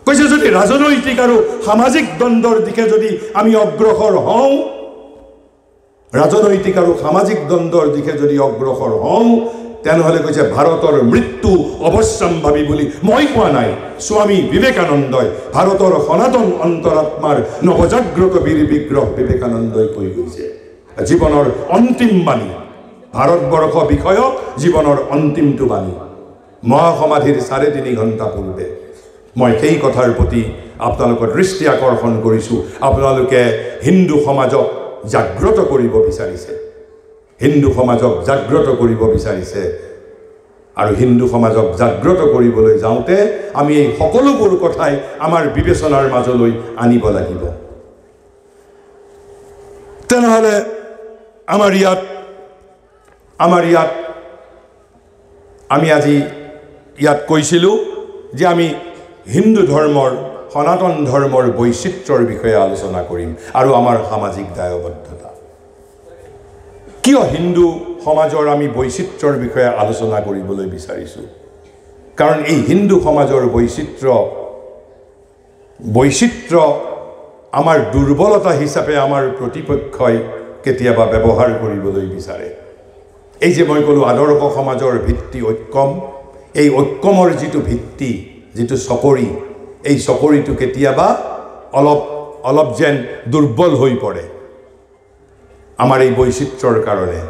কৈছে যদি ৰাজনৈতিক আৰু সামাজিক দ্বন্দ্বৰ দিশে যদি আমি অগ্ৰসৰ হওঁ, ৰাজনৈতিক আৰু সামাজিক দ্বন্দ্বৰ দিশে যদি অগ্ৰসৰ হওঁ, তেনেহ'লে কৈছে ভাৰতৰ মৃত্যু অৱশ্যম্ভাৱী বুলি মই কোৱা নাই, স্বামী বিবেকানন্দই, ভাৰতৰ সনাতন অন্তৰাত্মাৰ নৱজাগ্ৰত বীৰ বিগ্ৰহ বিবেকানন্দই কৈ গৈছে। জীৱনৰ অন্তিম বাণী, ভাৰতবৰ্ষ বিষয়ক জীৱনৰ অন্তিমটো বাণী মহাসমাধিৰ 3.5 ঘণ্টা পূৰ্বে। মই সেই কথাৰ প্ৰতি আপোনালোকৰ দৃষ্টি আকৰ্ষণ কৰিছোঁ। আপোনালোকে হিন্দু সমাজক জাগ্ৰত কৰিব বিচাৰিছে, হিন্দু সমাজক জাগ্ৰত কৰিব বিচাৰিছে, আৰু হিন্দু সমাজক জাগ্ৰত কৰিবলৈ যাওঁতে আমি এই সকলোবোৰ কথাই আমাৰ বিবেচনাৰ মাজলৈ আনিব লাগিব। তেনেহ'লে আমাৰ ইয়াত আমি আজি ইয়াত কৈছিলোঁ যে আমি হিন্দু ধৰ্মৰ, সনাতন ধৰ্মৰ বৈচিত্ৰ্যৰ বিষয়ে আলোচনা কৰিম আৰু আমাৰ সামাজিক দায়বদ্ধতা। কিয় হিন্দু সমাজৰ আমি বৈচিত্ৰ্যৰ বিষয়ে আলোচনা কৰিবলৈ বিচাৰিছোঁ? কাৰণ এই হিন্দু সমাজৰ বৈচিত্ৰ্য আমাৰ দুৰ্বলতা হিচাপে আমাৰ প্ৰতিপক্ষই কেতিয়াবা ব্যৱহাৰ কৰিবলৈ বিচাৰে। এই যে মই ক'লোঁ আদৰ্শ সমাজৰ ভিত্তি ঐক্যম, এই ঐক্যমৰ যিটো ভিত্তি যিটো চকৰি এই চকৰিটো কেতিয়াবা অলপ যেন দুৰ্বল হৈ পৰে আমাৰ এই বৈচিত্ৰ্যৰ কাৰণে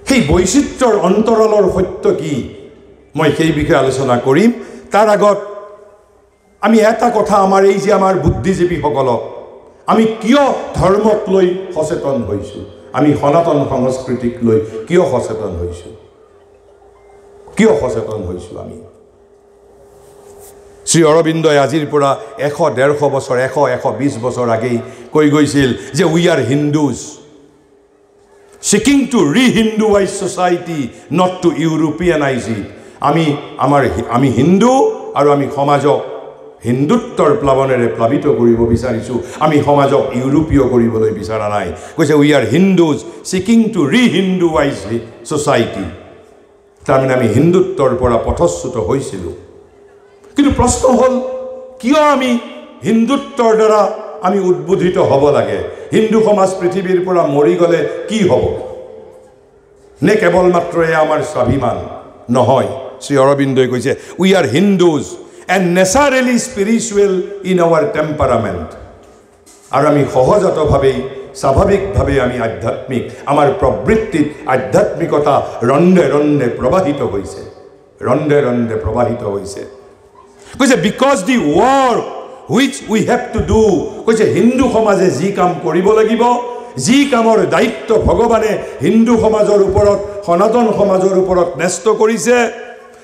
সেই বৈচিত্ৰ্যৰ অন্তৰালৰ সত্য কি মই সেই বিষয়ে আলোচনা কৰিম তাৰ আগত আমি এটা কথা আমাৰ এই যে আমাৰ বুদ্ধিজীৱীসকলক আমি কিয় ধৰ্মক লৈ সচেতন হৈছোঁ আমি সনাতন সংস্কৃতিক লৈ কিয় সচেতন হৈছোঁ আমি শ্ৰী অৰবিন্দই আজিৰ পৰা 100-150 বছৰ 100-120 বছৰ আগেই কৈ গৈছিল যে we are Hindus seeking to re-Hinduize society not to Europeanize it আমি হিন্দু আৰু আমি সমাজক হিন্দুত্বৰ প্লাৱনেৰে প্লাবিত কৰিব বিচাৰিছোঁ আমি সমাজক ইউৰোপীয় কৰিবলৈ বিচৰা নাই কৈছে we are Hindus seeking to re-Hinduize society তাৰমানে আমি হিন্দুত্বৰ পৰা পথচ্যুত হৈছিলোঁ কিন্তু প্ৰশ্ন হ'ল কিয় আমি হিন্দুত্বৰ দ্বাৰা আমি উদ্বোধিত হ'ব লাগে হিন্দু সমাজ পৃথিৱীৰ পৰা মৰি গ'লে কি হ'ব নে কেৱল মাত্ৰ আমাৰ স্বাভিমান নহয় শ্ৰী অৰবিন্দই কৈছে we are Hindus and naturally spiritual in our temperament আৰু আমি সহজাতভাৱেই স্বাভাৱিকভাৱে আমি আধ্যাত্মিক আমাৰ প্ৰবৃত্তিত আধ্যাত্মিকতা ৰন্ধে ৰন্ধে প্ৰবাহিত হৈছে কৈছে because the work which we have to do কৈছে হিন্দু সমাজে যি কাম কৰিব লাগিব যি কামৰ দায়িত্ব ভগৱানে হিন্দু সমাজৰ ওপৰত সনাতন সমাজৰ ওপৰত ন্যস্ত কৰিছে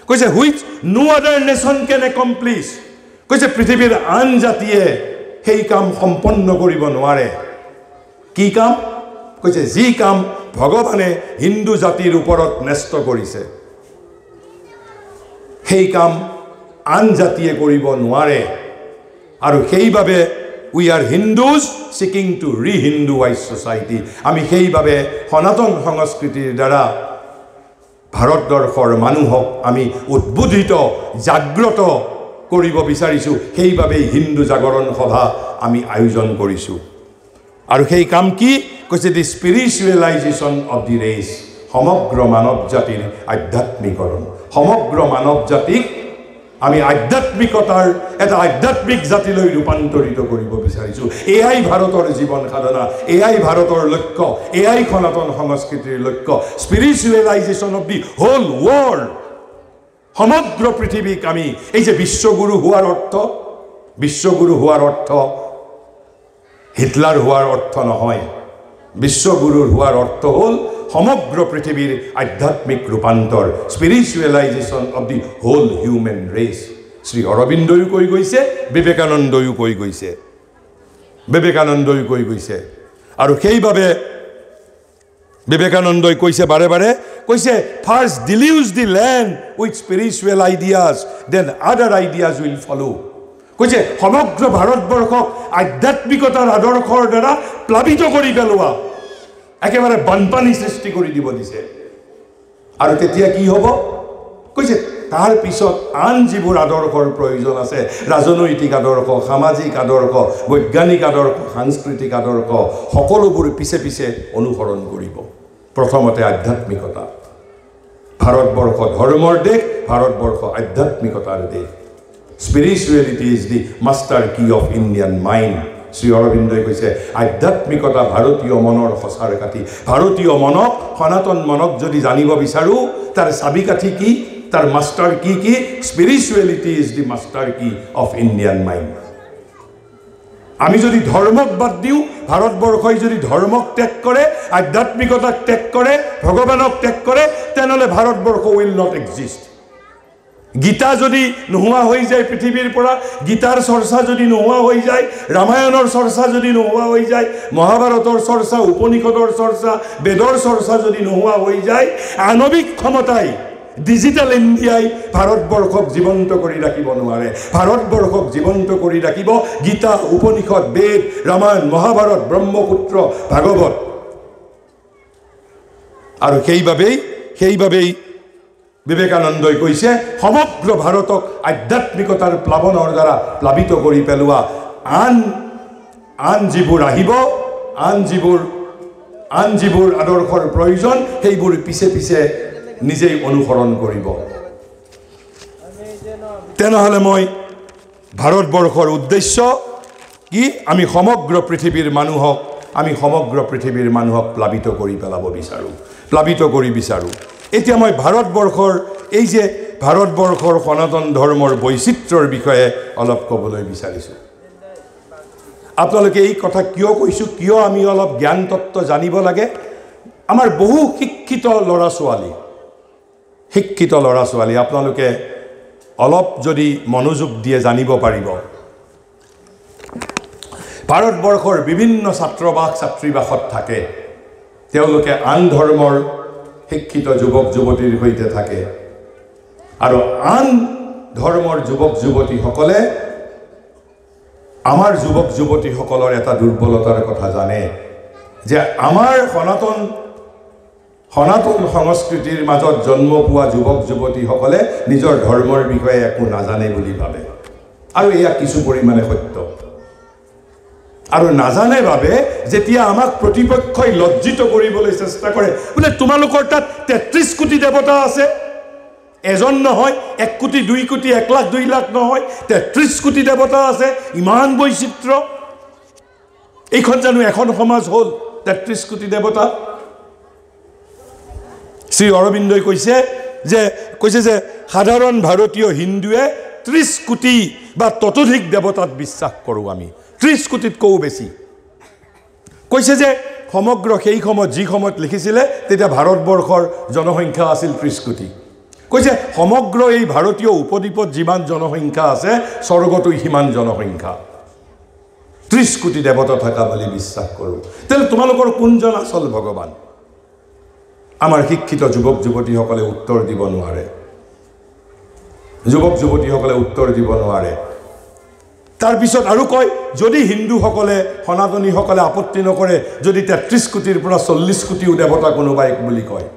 কৈছে which no other nation can accomplish কৈছে পৃথিৱীৰ আন জাতিয়ে সেই কাম সম্পন্ন কৰিব নোৱাৰে কি কাম কৈছে যি কাম ভগৱানে হিন্দু জাতিৰ ওপৰত ন্যস্ত কৰিছে সেই কাম আন জাতিয়ে কৰিব নোৱাৰে আৰু সেইভাবে we are Hindus seeking to re-Hinduize society আমি সেইভাবে সনাতন সংস্কৃতিৰ দ্বাৰা ভাৰতবৰ্ষৰ মানুহক আমি উদ্বোধিত জাগ্ৰত কৰিব বিচাৰিছোঁ সেইভাবেই হিন্দু জাগৰণ সভা আমি আয়োজন কৰিছোঁ আৰু সেই কাম কি কৈছে দি স্পিৰিচুৱেলাইজেশ্যন অফ দি ৰেচ সমগ্ৰ মানৱ জাতিৰ আধ্যাত্মিকৰণ সমগ্ৰ মানৱ জাতিক আমি আধ্যাত্মিকতাৰ এটা আধ্যাত্মিক জাতিলৈ ৰূপান্তৰিত কৰিব বিচাৰিছোঁ এয়াই ভাৰতৰ জীৱন সাধনা এয়াই ভাৰতৰ লক্ষ্য এয়াই সনাতন সংস্কৃতিৰ লক্ষ্য স্পিৰিচুৱেলাইজেশ্যন অফ দি হোল ৱৰ্ল্ড সমগ্ৰ পৃথিৱীক আমি এই যে বিশ্বগুৰু হোৱাৰ অৰ্থ হিটলাৰ হোৱাৰ অৰ্থ নহয় বিশ্বগুৰুৰ হোৱাৰ অৰ্থ হ'ল সমগ্ৰ পৃথিৱীৰ আধ্যাত্মিক ৰূপান্তৰ spiritualisation of the whole human race Shri অৰবিন্দয়ো কৈ গৈছে বিবেকানন্দয়ো কৈ গৈছে আৰু সেইভাবে বিবেকানন্দই কৈছে বাৰে বাৰে কৈছে first deluge the land with spiritual ideas then other ideas will follow কৈছে সমগ্ৰ ভাৰতবৰ্ষক আধ্যাত্মিকতাৰ আদৰ্শৰ দ্বাৰা প্লাবিত কৰি পেলোৱা একেবাৰে বানপানী সৃষ্টি কৰি দিব দিছে আৰু তেতিয়া কি হ'ব কৈছে তাৰ পিছত আন যিবোৰ আদৰ্শৰ প্ৰয়োজন আছে ৰাজনৈতিক আদৰ্শ সামাজিক আদৰ্শ বৈজ্ঞানিক আদৰ্শ সাংস্কৃতিক আদৰ্শ সকলোবোৰ পিছে পিছে অনুসৰণ কৰিব প্ৰথমতে আধ্যাত্মিকতা ভাৰতবৰ্ষ ধৰ্মৰ দেশ ভাৰতবৰ্ষ আধ্যাত্মিকতাৰ দেশ স্পিৰিচুৱেলিটি ইজ দি মাষ্টাৰ কি অফ ইণ্ডিয়ান মাইণ্ড শ্ৰী অৰবিন্দই কৈছে আধ্যাত্মিকতা ভাৰতীয় মনৰ সঁচাৰ কাঠি ভাৰতীয় মনক সনাতন মনক যদি জানিব বিচাৰোঁ তাৰ চাবিকাঠি কি তাৰ মাষ্টাৰ কি স্পিৰিচুৱেলিটি ইজ দি মাষ্টাৰ কি অফ ইণ্ডিয়ান মাইণ্ড আমি যদি ধৰ্মক বাদ দিওঁ ভাৰতবৰ্ষই যদি ধৰ্মক ত্যাগ কৰে আধ্যাত্মিকতাক ত্যাগ কৰে ভগৱানক ত্যাগ কৰে তেনেহ'লে Bharatvarsha will not exist Gita যদি নোহোৱা হৈ যায় পৃথিৱীৰ পৰা গীতাৰ চৰ্চা যদি নোহোৱা হৈ যায় ৰামায়ণৰ চৰ্চা যদি নোহোৱা হৈ যায় মহাভাৰতৰ চৰ্চা উপনিষদৰ চৰ্চা বেদৰ চৰ্চা যদি নোহোৱা হৈ যায় আণৱিক ক্ষমতাই ডিজিটেল ইণ্ডিয়াই ভাৰতবৰ্ষক জীৱন্ত কৰি ৰাখিব নোৱাৰে ভাৰতবৰ্ষক জীৱন্ত কৰি ৰাখিব গীতা উপনিষদ বেদ ৰামায়ণ মহাভাৰত ব্ৰহ্মপুত্ৰ ভাগৱত আৰু সেইভাবেই বিবেকানন্দই কৈছে সমগ্ৰ ভাৰতক আধ্যাত্মিকতাৰ প্লাৱনৰ দ্বাৰা প্লাবিত কৰি পেলোৱা আন যিবোৰ আহিব আন যিবোৰ আদৰ্শৰ প্ৰয়োজন সেইবোৰ পিছে পিছে নিজেই অনুসৰণ কৰিব তেনেহ'লে মই ভাৰতবৰ্ষৰ উদ্দেশ্য কি আমি সমগ্ৰ পৃথিৱীৰ মানুহক প্লাবিত কৰি পেলাব বিচাৰোঁ এতিয়া মই ভাৰতবৰ্ষৰ এই যে ভাৰতবৰ্ষৰ সনাতন ধৰ্মৰ বৈচিত্ৰ্যৰ বিষয়ে অলপ ক'বলৈ বিচাৰিছোঁ আপোনালোকে এই কথা কিয় কৈছোঁ কিয় আমি অলপ জ্ঞান তত্ত্ব জানিব লাগে আমাৰ বহু শিক্ষিত ল'ৰা ছোৱালী আপোনালোকে অলপ যদি মনোযোগ দিয়ে জানিব পাৰিব ভাৰতবৰ্ষৰ বিভিন্ন ছাত্ৰীবাসত থাকে তেওঁলোকে আন ধৰ্মৰ শিক্ষিত যুৱক যুৱতীৰ সৈতে থাকে আৰু আন ধৰ্মৰ যুৱক যুৱতীসকলে আমাৰ যুৱক যুৱতীসকলৰ এটা দুৰ্বলতাৰ কথা জানে যে আমাৰ সনাতন সংস্কৃতিৰ মাজত জন্ম পোৱা যুৱক যুৱতীসকলে নিজৰ ধৰ্মৰ বিষয়ে একো নাজানে বুলি ভাবে আৰু এয়া কিছু পৰিমাণে সত্য আৰু নাজানে বাবে যেতিয়া আমাক প্ৰতিপক্ষই লজ্জিত কৰিবলৈ চেষ্টা কৰে বোলে তোমালোকৰ তাত 33 কোটি দেৱতা আছে এজন নহয় 1 কোটি 2 কোটি 1 লাখ 2 লাখ নহয় 33 কোটি দেৱতা আছে ইমান বৈচিত্ৰ্য এইখন জানো এখন সমাজ হ'ল 33 কোটি দেৱতা শ্ৰী অৰবিন্দই কৈছে যে সাধাৰণ ভাৰতীয় হিন্দুৱে 30 কোটি বা ততোধিক দেৱতাত বিশ্বাস কৰোঁ আমি 30 কোটিতকৈও বেছি কৈছে যে সমগ্ৰ সেই সময়ত যি সময়ত লিখিছিলে তেতিয়া ভাৰতবৰ্ষৰ জনসংখ্যা আছিল 30 কোটি কৈছে সমগ্ৰ এই ভাৰতীয় উপদ্বীপত যিমান জনসংখ্যা আছে স্বৰ্গতো সিমান জনসংখ্যা 30 কোটি দেৱতা থকা বুলি বিশ্বাস কৰোঁ তেলে তোমালোকৰ কোনজন আসল ভগৱান আমাৰ শিক্ষিত যুৱক যুৱতীসকলে উত্তৰ দিব নোৱাৰে তাৰ পিছত আৰু কয় যদি হিন্দুসকলে সনাতনীসকলে আপত্তি নকৰে যদি 33 কোটিৰ পৰা 40 কোটিও দেৱতা কোনোবাই বুলি কয়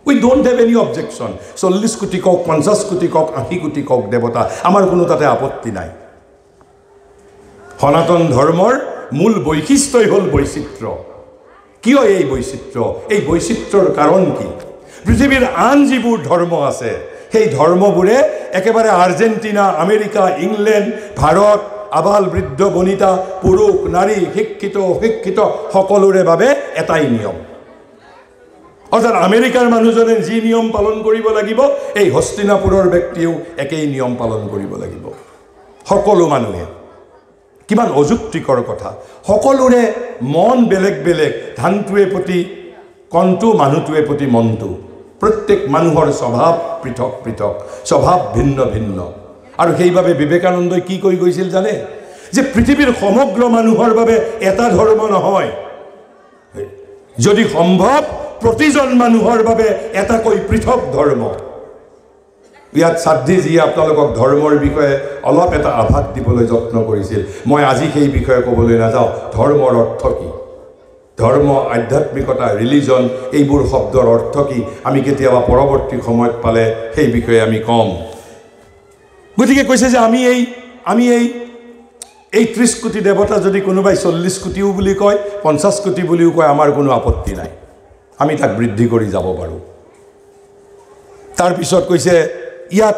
উই ডোন্ট হেভ এনি অবজেকশ্যন 40 কোটি কওক 50 কোটি কওক 80 কোটি কওক দেৱতা আমাৰ কোনো তাতে আপত্তি নাই সনাতন ধৰ্মৰ মূল বৈশিষ্ট্যই হ'ল বৈচিত্ৰ্য কিয় এই বৈচিত্ৰ্যৰ কাৰণ কি পৃথিৱীৰ আন যিবোৰ ধৰ্ম আছে সেই ধৰ্মবোৰে একেবাৰে আৰ্জেণ্টিনা আমেৰিকা ইংলেণ্ড ভাৰত আবাল বৃদ্ধ বনিতা পুৰুষ নাৰী শিক্ষিত সকলোৰে বাবে এটাই নিয়ম অৰ্থাৎ আমেৰিকাৰ মানুহজনে যি নিয়ম পালন কৰিব লাগিব এই হস্তিনাপুৰৰ ব্যক্তিও একেই নিয়ম পালন কৰিব লাগিব সকলো মানুহে কিমান অযুক্তিকৰ কথা সকলোৰে মন বেলেগ ধানটোৱে প্ৰতি কণটো মানুহটোৱে প্ৰতি মনটো প্ৰত্যেক মানুহৰ স্বভাৱ পৃথক স্বভাৱ ভিন্ন আৰু সেইবাবে বিবেকানন্দই কি কৈ গৈছিল জানে যে পৃথিৱীৰ সমগ্ৰ মানুহৰ বাবে এটা ধৰ্ম নহয় যদি সম্ভৱ প্ৰতিজন মানুহৰ বাবে এটাকৈ পৃথক ধৰ্ম ইয়াত সাধ্বীজীয়ে আপোনালোকক ধৰ্মৰ বিষয়ে অলপ এটা আভাস দিবলৈ যত্ন কৰিছিল মই আজি সেই বিষয়ে ক'বলৈ নাযাওঁ ধৰ্মৰ অৰ্থ কি ধৰ্ম আধ্যাত্মিকতা ৰিলিজন এইবোৰ শব্দৰ অৰ্থ কি আমি কেতিয়াবা পৰৱৰ্তী সময়ত পালে সেই বিষয়ে আমি কম গতিকে কৈছে যে আমি এই 30 কোটি দেৱতা যদি কোনোবাই 40 কোটিও বুলি কয় 50 কোটি বুলিও কয় আমাৰ কোনো আপত্তি নাই আমি তাক বৃদ্ধি কৰি যাব পাৰোঁ তাৰ পিছত কৈছে ইয়াত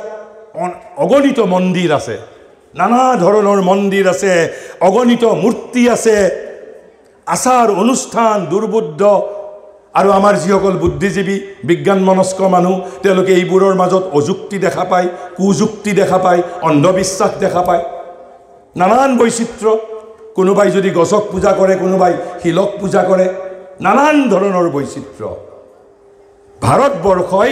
অগণিত মন্দিৰ আছে নানা ধৰণৰ মন্দিৰ আছে অগণিত মূৰ্তি আছে আচাৰ অনুষ্ঠান দুৰ্বোধ্য আৰু আমাৰ যিসকল বুদ্ধিজীৱী বিজ্ঞান মনস্ক মানুহ তেওঁলোকে এইবোৰৰ মাজত অযুক্তি দেখা পায় কুযুক্তি দেখা পায় অন্ধবিশ্বাস দেখা পায় নানান বৈচিত্ৰ্য কোনোবাই যদি গছক পূজা কৰে কোনোবাই শিলক পূজা কৰে নানান ধৰণৰ বৈচিত্ৰ্য ভাৰতবৰ্ষই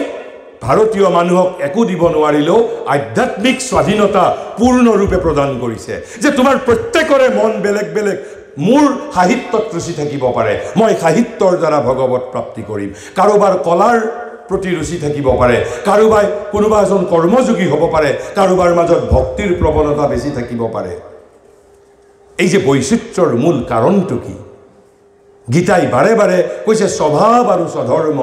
ভাৰতীয় মানুহক একো দিব নোৱাৰিলেও আধ্যাত্মিক স্বাধীনতা পূৰ্ণৰূপে প্ৰদান কৰিছে যে তোমাৰ প্ৰত্যেকৰে মন বেলেগ মোৰ সাহিত্যত ৰুচি থাকিব পাৰে মই সাহিত্যৰ দ্বাৰা ভগৱত প্ৰাপ্তি কৰিম কাৰোবাৰ কলাৰ প্ৰতি ৰুচি থাকিব পাৰে কোনোবা এজন কৰ্মযোগী হ'ব পাৰে কাৰোবাৰ মাজত ভক্তিৰ প্ৰৱণতা বেছি থাকিব পাৰে এই যে বৈচিত্ৰ্যৰ মূল কাৰণটো কি গীতাই বাৰে কৈছে স্বভাৱ আৰু স্বধৰ্ম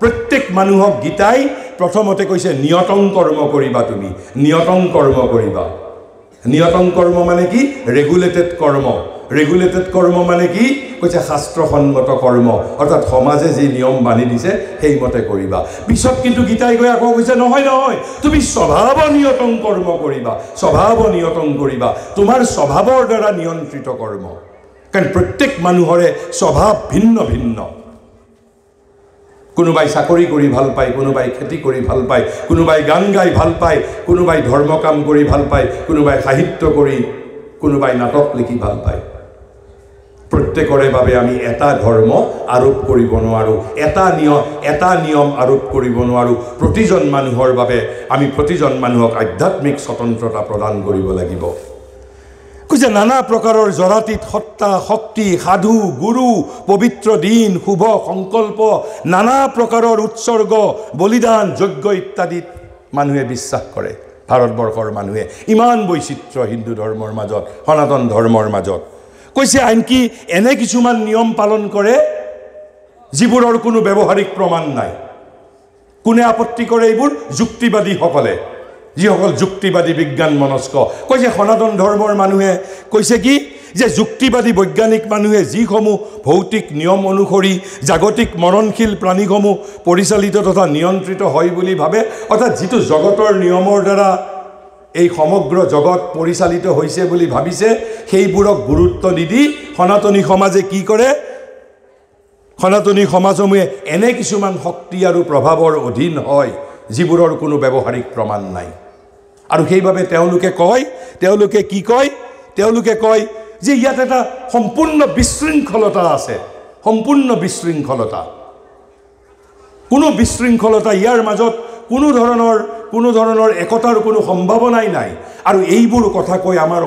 প্ৰত্যেক মানুহক গীতাই প্ৰথমতে কৈছে নিয়তং কৰ্ম কৰিবা তুমি নিয়তং কৰ্ম মানে কি ৰেগুলেটেড কৰ্ম মানে কি কৈছে শাস্ত্ৰসন্মত কৰ্ম, অৰ্থাৎ সমাজে যি নিয়ম বান্ধি দিছে সেইমতে কৰিবা। পিছত কিন্তু গীতাই গৈ আকৌ কৈছে নহয় নহয়, তুমি স্বভাৱনিয়তং কৰ্ম কৰিবা, স্বভাৱনিয়তং কৰিবা, তোমাৰ স্বভাৱৰ দ্বাৰা নিয়ন্ত্ৰিত কৰ্ম। কাৰণ প্ৰত্যেক মানুহৰে স্বভাৱ ভিন্ন ভিন্ন। কোনোবাই চাকৰি কৰি ভাল পায়, কোনোবাই খেতি কৰি ভাল পায়, কোনোবাই গান গাই ভাল পায়, কোনোবাই ধৰ্ম কাম কৰি ভাল পায়, কোনোবাই সাহিত্য কৰি, কোনোবাই নাটক লিখি ভাল পায়। প্ৰত্যেকৰে বাবে আমি এটা ধৰ্ম আৰোপ কৰিব নোৱাৰোঁ, এটা নিয়ম আৰোপ কৰিব নোৱাৰোঁ। প্ৰতিজন মানুহৰ বাবে আমি প্ৰতিজন মানুহক আধ্যাত্মিক স্বতন্ত্ৰতা প্ৰদান কৰিব লাগিব। কৈছে নানা প্ৰকাৰৰ জৰাতীত সত্তা, শক্তি, সাধু, গুৰু, পবিত্ৰ দিন, শুভ সংকল্প, নানা প্ৰকাৰৰ উৎসৰ্গ, বলিদান, যজ্ঞ ইত্যাদিত মানুহে বিশ্বাস কৰে। ভাৰতবৰ্ষৰ মানুহে ইমান বৈচিত্ৰ্য হিন্দু ধৰ্মৰ মাজত, সনাতন ধৰ্মৰ মাজত। কৈছে আনকি এনে কিছুমান নিয়ম পালন কৰে যিবোৰৰ কোনো ব্যৱহাৰিক প্ৰমাণ নাই। কোনে আপত্তি কৰে? এইবোৰ যুক্তিবাদীসকলে, যিসকল যুক্তিবাদী বিজ্ঞান মনস্ক। কৈছে সনাতন ধৰ্মৰ মানুহে কৈছে কি যে যুক্তিবাদী বৈজ্ঞানিক মানুহে যিসমূহ ভৌতিক নিয়ম অনুসৰি জাগতিক মৰণশীল প্ৰাণীসমূহ পৰিচালিত তথা নিয়ন্ত্ৰিত হয় বুলি ভাবে, অৰ্থাৎ যিটো জগতৰ নিয়মৰ দ্বাৰা এই সমগ্ৰ জগত পৰিচালিত হৈছে বুলি ভাবিছে, সেইবোৰক গুৰুত্ব নিদি সনাতনী সমাজে কি কৰে? সনাতনী সমাজসমূহে এনে কিছুমান শক্তি আৰু প্ৰভাৱৰ অধীন হয় যিবোৰৰ কোনো ব্যৱহাৰিক প্ৰমাণ নাই। আৰু সেইবাবে তেওঁলোকে কি কয়? তেওঁলোকে কয় যে ইয়াত এটা সম্পূৰ্ণ বিশৃংখলতা আছে, সম্পূৰ্ণ বিশৃংখলতা, কোনো বিশৃংখলতা, ইয়াৰ মাজত কোনো ধৰণৰ একতাৰ কোনো সম্ভাৱনাই নাই। আৰু এইবোৰ কথা কৈ আমাৰ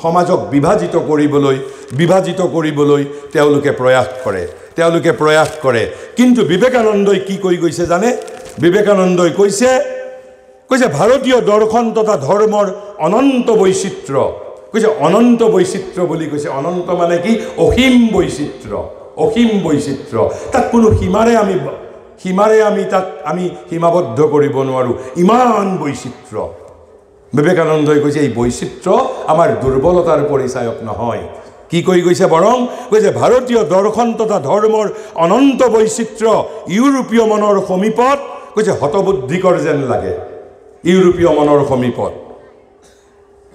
সমাজক বিভাজিত কৰিবলৈ তেওঁলোকে প্ৰয়াস কৰে। কিন্তু বিবেকানন্দই কি কৈ গৈছে জানে? বিবেকানন্দই কৈছে ভাৰতীয় দৰ্শন তথা ধৰ্মৰ অনন্ত বৈচিত্ৰ্য। কৈছে অনন্ত বৈচিত্ৰ্য বুলি কৈছে। অনন্ত মানে কি? অসীম বৈচিত্ৰ্য। তাক কোনো সীমাৰে আমি তাক সীমাবদ্ধ কৰিব নোৱাৰোঁ, ইমান বৈচিত্ৰ্য। বিবেকানন্দই কৈছে এই বৈচিত্ৰ্য আমাৰ দুৰ্বলতাৰ পৰিচায়ক নহয়। কি কৈ গৈছে? বৰং কৈছে ভাৰতীয় দৰ্শন তথা ধৰ্মৰ অনন্ত বৈচিত্ৰ্য ইউৰোপীয় মনৰ সমীপত কৈছে হতবুদ্ধিকৰ যেন লাগে, ইউৰোপীয় মনৰ সমীপত।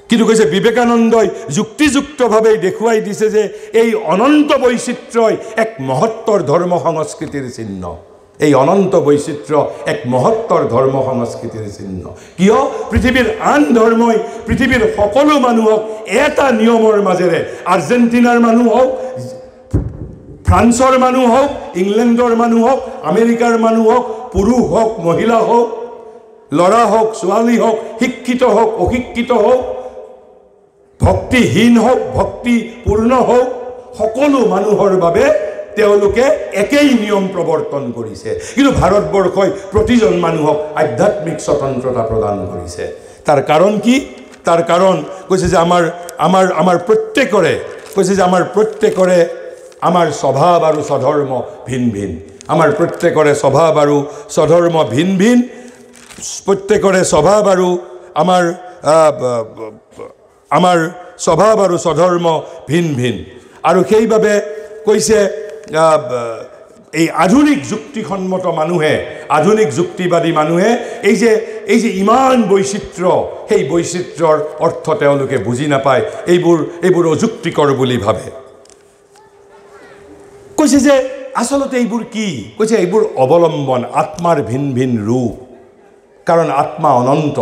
কিন্তু কৈছে বিবেকানন্দই যুক্তিযুক্তভাৱে দেখুৱাই দিছে যে এই অনন্ত বৈচিত্ৰ্যই এক মহত্তৰ ধৰ্ম সংস্কৃতিৰ চিহ্ন। এই অনন্ত বৈচিত্ৰ্য এক মহত্তৰ ধৰ্ম সংস্কৃতিৰ চিহ্ন। কিয়? পৃথিৱীৰ আন ধৰ্মই পৃথিৱীৰ সকলো মানুহক এটা নিয়মৰ মাজেৰে, আৰ্জেণ্টিনাৰ মানুহ হওক, ফ্ৰান্সৰ মানুহ হওক, ইংলেণ্ডৰ মানুহ হওক, আমেৰিকাৰ মানুহ হওক, পুৰুষ হওক, মহিলা হওক, ল'ৰা হওক, ছোৱালী হওক, শিক্ষিত হওক, অশিক্ষিত হওক, ভক্তিহীন হওক, ভক্তিপূৰ্ণ হওক, সকলো মানুহৰ বাবে তেওঁলোকে একেই নিয়ম প্ৰৱৰ্তন কৰিছে। কিন্তু ভাৰতবৰ্ষই প্ৰতিজন মানুহক আধ্যাত্মিক স্বতন্ত্ৰতা প্ৰদান কৰিছে। তাৰ কাৰণ কি? তাৰ কাৰণ কৈছে যে আমাৰ প্ৰত্যেকৰে আমাৰ স্বভাৱ আৰু স্বধৰ্ম ভিন ভিন। আমাৰ প্ৰত্যেকৰে স্বভাৱ আৰু স্বধৰ্ম ভিন ভিন। প্ৰত্যেকৰে স্বভাৱ আৰু আমাৰ স্বভাৱ আৰু স্বধৰ্ম ভিন ভিন। আৰু সেইবাবে কৈছে এই আধুনিক যুক্তিসন্মত মানুহে, আধুনিক যুক্তিবাদী মানুহে এই যে ইমান বৈচিত্ৰ্য, সেই বৈচিত্ৰ্যৰ অৰ্থ তেওঁলোকে বুজি নাপায়, এইবোৰ অযুক্তিকৰ বুলি ভাবে। কৈছে যে আচলতে এইবোৰ কি? কৈছে এইবোৰ অৱলম্বন, আত্মাৰ ভিন ভিন ৰূপ। কাৰণ আত্মা অনন্ত,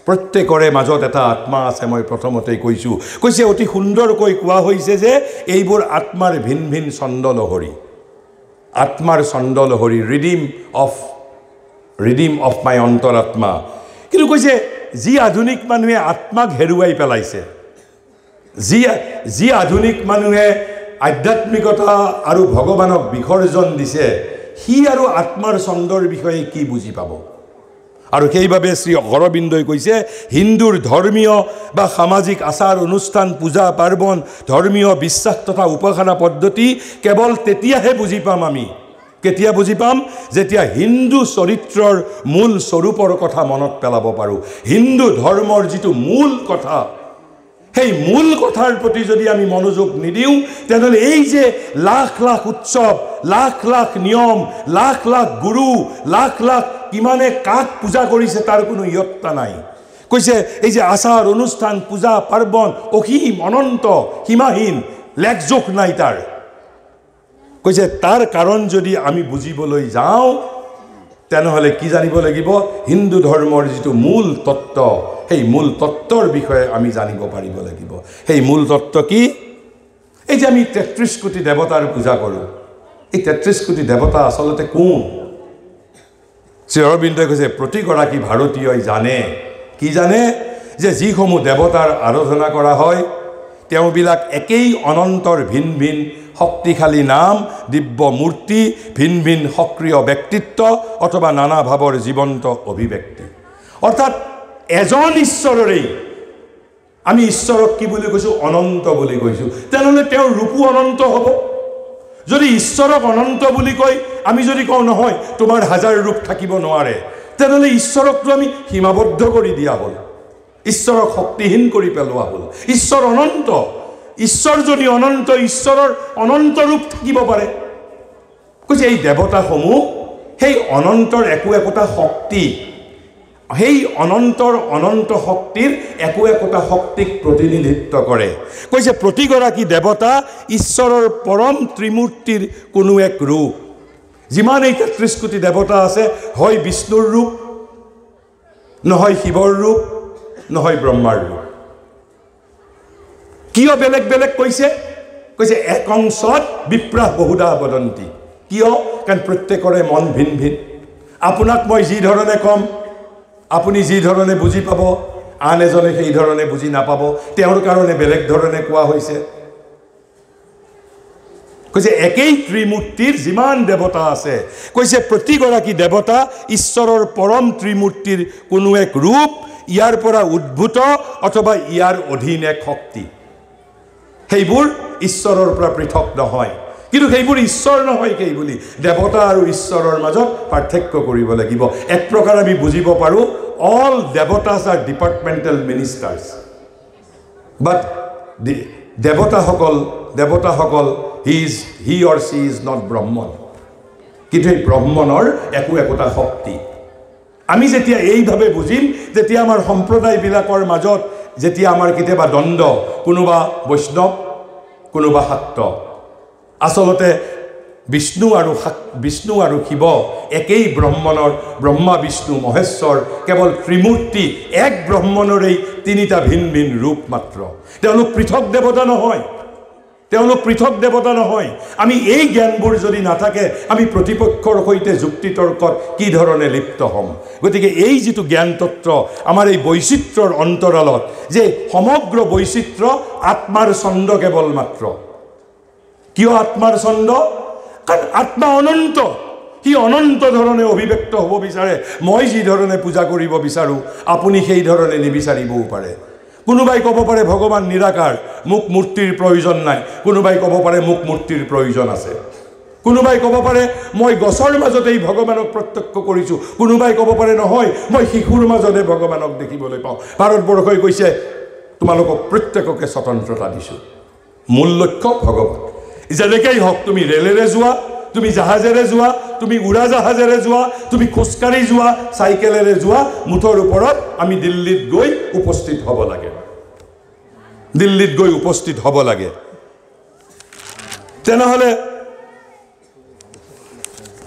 প্ৰত্যেকৰে মাজত এটা আত্মা আছে। মই প্ৰথমতেই কৈছোঁ, কৈছে অতি সুন্দৰকৈ কোৱা হৈছে যে এইবোৰ আত্মাৰ ভিন ভিন ছন্দলহৰী, আত্মাৰ ছন্দলহৰী, ৰিডিম অফ মাই অন্তৰাত্মা। কিন্তু কৈছে যি আধুনিক মানুহে আত্মাক হেৰুৱাই পেলাইছে, যি আধুনিক মানুহে আধ্যাত্মিকতা আৰু ভগৱানক বিসৰ্জন দিছে, সি আৰু আত্মাৰ ছন্দৰ বিষয়ে কি বুজি পাব? আৰু সেইবাবে শ্ৰী অৰবিন্দই কৈছে হিন্দুৰ ধৰ্মীয় বা সামাজিক আচাৰ অনুষ্ঠান, পূজা পাৰ্বণ, ধৰ্মীয় বিশ্বাস তথা উপাসনা পদ্ধতি কেৱল তেতিয়াহে বুজি পাম আমি। কেতিয়া বুজি পাম? যেতিয়া হিন্দু চৰিত্ৰৰ মূল স্বৰূপৰ কথা মনত পেলাব পাৰোঁ। হিন্দু ধৰ্মৰ যিটো মূল কথা, সেই মূল কথাৰ প্ৰতি যদি আমি মনোযোগ নিদিওঁ তেনেহ'লে এই যে লাখ লাখ উৎসৱ, লাখ লাখ নিয়ম, লাখ লাখ গুৰু, লাখ লাখ কিমানে কাক পূজা কৰিছে তাৰ কোনো ইয়ত্তা নাই। কৈছে এই যে আচাৰ অনুষ্ঠান, পূজা পাৰ্বণ অসীম অনন্ত সীমাহীন, লেখজোখ নাই তাৰ। কৈছে তাৰ কাৰণ যদি আমি বুজিবলৈ যাওঁ তেনেহ'লে কি জানিব লাগিব? হিন্দু ধৰ্মৰ যিটো মূল তত্ত্ব, সেই মূল তত্ত্বৰ বিষয়ে আমি জানিব পাৰিব লাগিব। সেই মূল তত্ত্ব কি? এই যে আমি ৩৩ কোটি দেৱতাৰ পূজা কৰোঁ, এই ৩৩ কোটি দেৱতা আচলতে কোন? শ্ৰী অৰবিন্দই কৈছে প্ৰতিগৰাকী ভাৰতীয়ই জানে। কি জানে? যে যিসমূহ দেৱতাৰ আৰাধনা কৰা হয় তেওঁবিলাক একেই অনন্তৰ ভিন ভিন শক্তিশালী নাম, দিব্য মূৰ্তি, ভিন ভিন সক্ৰিয় ব্যক্তিত্ব অথবা নানা ভাৱৰ জীৱন্ত অভিব্যক্তি। অৰ্থাৎ এজন ঈশ্বৰৰেই। আমি ঈশ্বৰক কি বুলি কৈছোঁ? অনন্ত বুলি কৈছোঁ। তেনেহ'লে তেওঁৰ ৰূপো অনন্ত হ'ব। যদি ঈশ্বৰক অনন্ত বুলি কয়, আমি যদি কওঁ নহয় তোমাৰ হাজাৰ ৰূপ থাকিব নোৱাৰে, তেনেহ'লে ঈশ্বৰকটো আমি সীমাবদ্ধ কৰি দিয়া হ'ল, ঈশ্বৰক শক্তিহীন কৰি পেলোৱা হ'ল। ঈশ্বৰ অনন্ত। ঈশ্বৰ যদি অনন্ত, ঈশ্বৰৰ অনন্ত ৰূপ থাকিব পাৰে। কৈছে এই দেৱতাসমূহ সেই অনন্তৰ একো একোটা শক্তি, সেই অনন্তৰ অনন্ত শক্তিৰ একো একোটা শক্তিক প্ৰতিনিধিত্ব কৰে। কৈছে প্ৰতিগৰাকী দেৱতা ঈশ্বৰৰ পৰম ত্ৰিমূৰ্তিৰ কোনো এক ৰূপ। যিমান এই ৩৩ কোটি দেৱতা আছে, হয় বিষ্ণুৰ ৰূপ, নহয় শিৱৰ ৰূপ, নহয় ব্ৰহ্মাৰ ৰূপ। কিয় বেলেগ বেলেগ কৈছে? কৈছে এক অংশত বিপ্ৰাহ বহুধা বদন্তি। কিয়? কাৰণ প্ৰত্যেকৰে মন ভিন ভিন। আপোনাক মই যি ধৰণে ক'ম আপুনি যি ধৰণে বুজি পাব, আন এজনে সেই ধৰণে বুজি নাপাব, তেওঁৰ কাৰণে বেলেগ ধৰণে কোৱা হৈছে। কৈছে একেই ত্ৰিমূৰ্তিৰ যিমান দেৱতা আছে, কৈছে প্ৰতিগৰাকী দেৱতা ঈশ্বৰৰ পৰম ত্ৰিমূৰ্তিৰ কোনো এক ৰূপ, ইয়াৰ পৰা উদ্ভূত অথবা ইয়াৰ অধীন এক শক্তি। সেইবোৰ ঈশ্বৰৰ পৰা পৃথক নহয়, কিন্তু সেইবোৰ ঈশ্বৰ নহয়। সেই বুলি দেৱতা আৰু ঈশ্বৰৰ মাজত পাৰ্থক্য কৰিব লাগিব। এক প্ৰকাৰ আমি বুজিব পাৰোঁ, অল দেৱতাছ আৰ ডিপাৰ্টমেণ্টেল মিনিষ্টাৰ্ছ, বাট দেৱতাসকল হি অৰ চি ইজ নট ব্ৰহ্মণ। কিন্তু এই ব্ৰহ্মণৰ একো একোটা শক্তি। আমি যেতিয়া এইভাৱে বুজিম, যেতিয়া আমাৰ সম্প্ৰদায়বিলাকৰ মাজত যেতিয়া আমাৰ কেতিয়াবা দ্বন্দ্ব, কোনোবা বৈষ্ণৱ কোনোবা শাক্ত, আচলতে বিষ্ণু আৰু শিৱ একেই ব্ৰহ্মণৰ, ব্ৰহ্মা বিষ্ণু মহেশ্বৰ কেৱল ত্ৰিমূৰ্তি, এক ব্ৰহ্মণৰেই তিনিটা ভিন ভিন ৰূপ মাত্ৰ। তেওঁলোক পৃথক দেৱতা নহয়, তেওঁলোক পৃথক দেৱতা নহয়। আমি এই জ্ঞানবোৰ যদি নাথাকে, আমি প্ৰতিপক্ষৰ সৈতে যুক্তি তৰ্কত কি ধৰণে লিপ্ত হ'ম? গতিকে এই যিটো জ্ঞান তত্ত্ব আমাৰ এই বৈচিত্ৰ্যৰ অন্তৰালত, যে সমগ্ৰ বৈচিত্ৰ্য আত্মাৰ ছন্দ কেৱল মাত্ৰ। কিয় আত্মাৰ ছন্দ? কাৰণ আত্মা অনন্ত। সি অনন্ত ধৰণে অভিব্যক্ত হ'ব বিচাৰে। মই যি ধৰণে পূজা কৰিব বিচাৰোঁ আপুনি সেই ধৰণে নিবিচাৰিবও পাৰে। কোনোবাই ক'ব পাৰে ভগৱান নিৰাকাৰ, মোক মূৰ্তিৰ প্ৰয়োজন নাই। কোনোবাই ক'ব পাৰে মোক মূৰ্তিৰ প্ৰয়োজন আছে। কোনোবাই ক'ব পাৰে মই গছৰ মাজতেই ভগৱানক প্ৰত্যক্ষ কৰিছোঁ। কোনোবাই ক'ব পাৰে নহয়, মই শিশুৰ মাজতে ভগৱানক দেখিবলৈ পাওঁ। ভাৰতবৰ্ষই কৈছে তোমালোকক প্ৰত্যেককে স্বতন্ত্ৰতা দিছোঁ, মূল লক্ষ্য ভগৱান। যেনেকেই হওক, তুমি ৰেলেৰে যোৱা, তুমি জাহাজেৰে যোৱা, তুমি উৰাজাহাজেৰে যোৱা, তুমি খোজকাঢ়ি যোৱা, চাইকেলেৰে যোৱা, মুঠৰ ওপৰত আমি দিল্লীত গৈ উপস্থিত হ'ব লাগে। দিল্লীত গৈ উপস্থিত হ'ব লাগে। তেনেহ'লে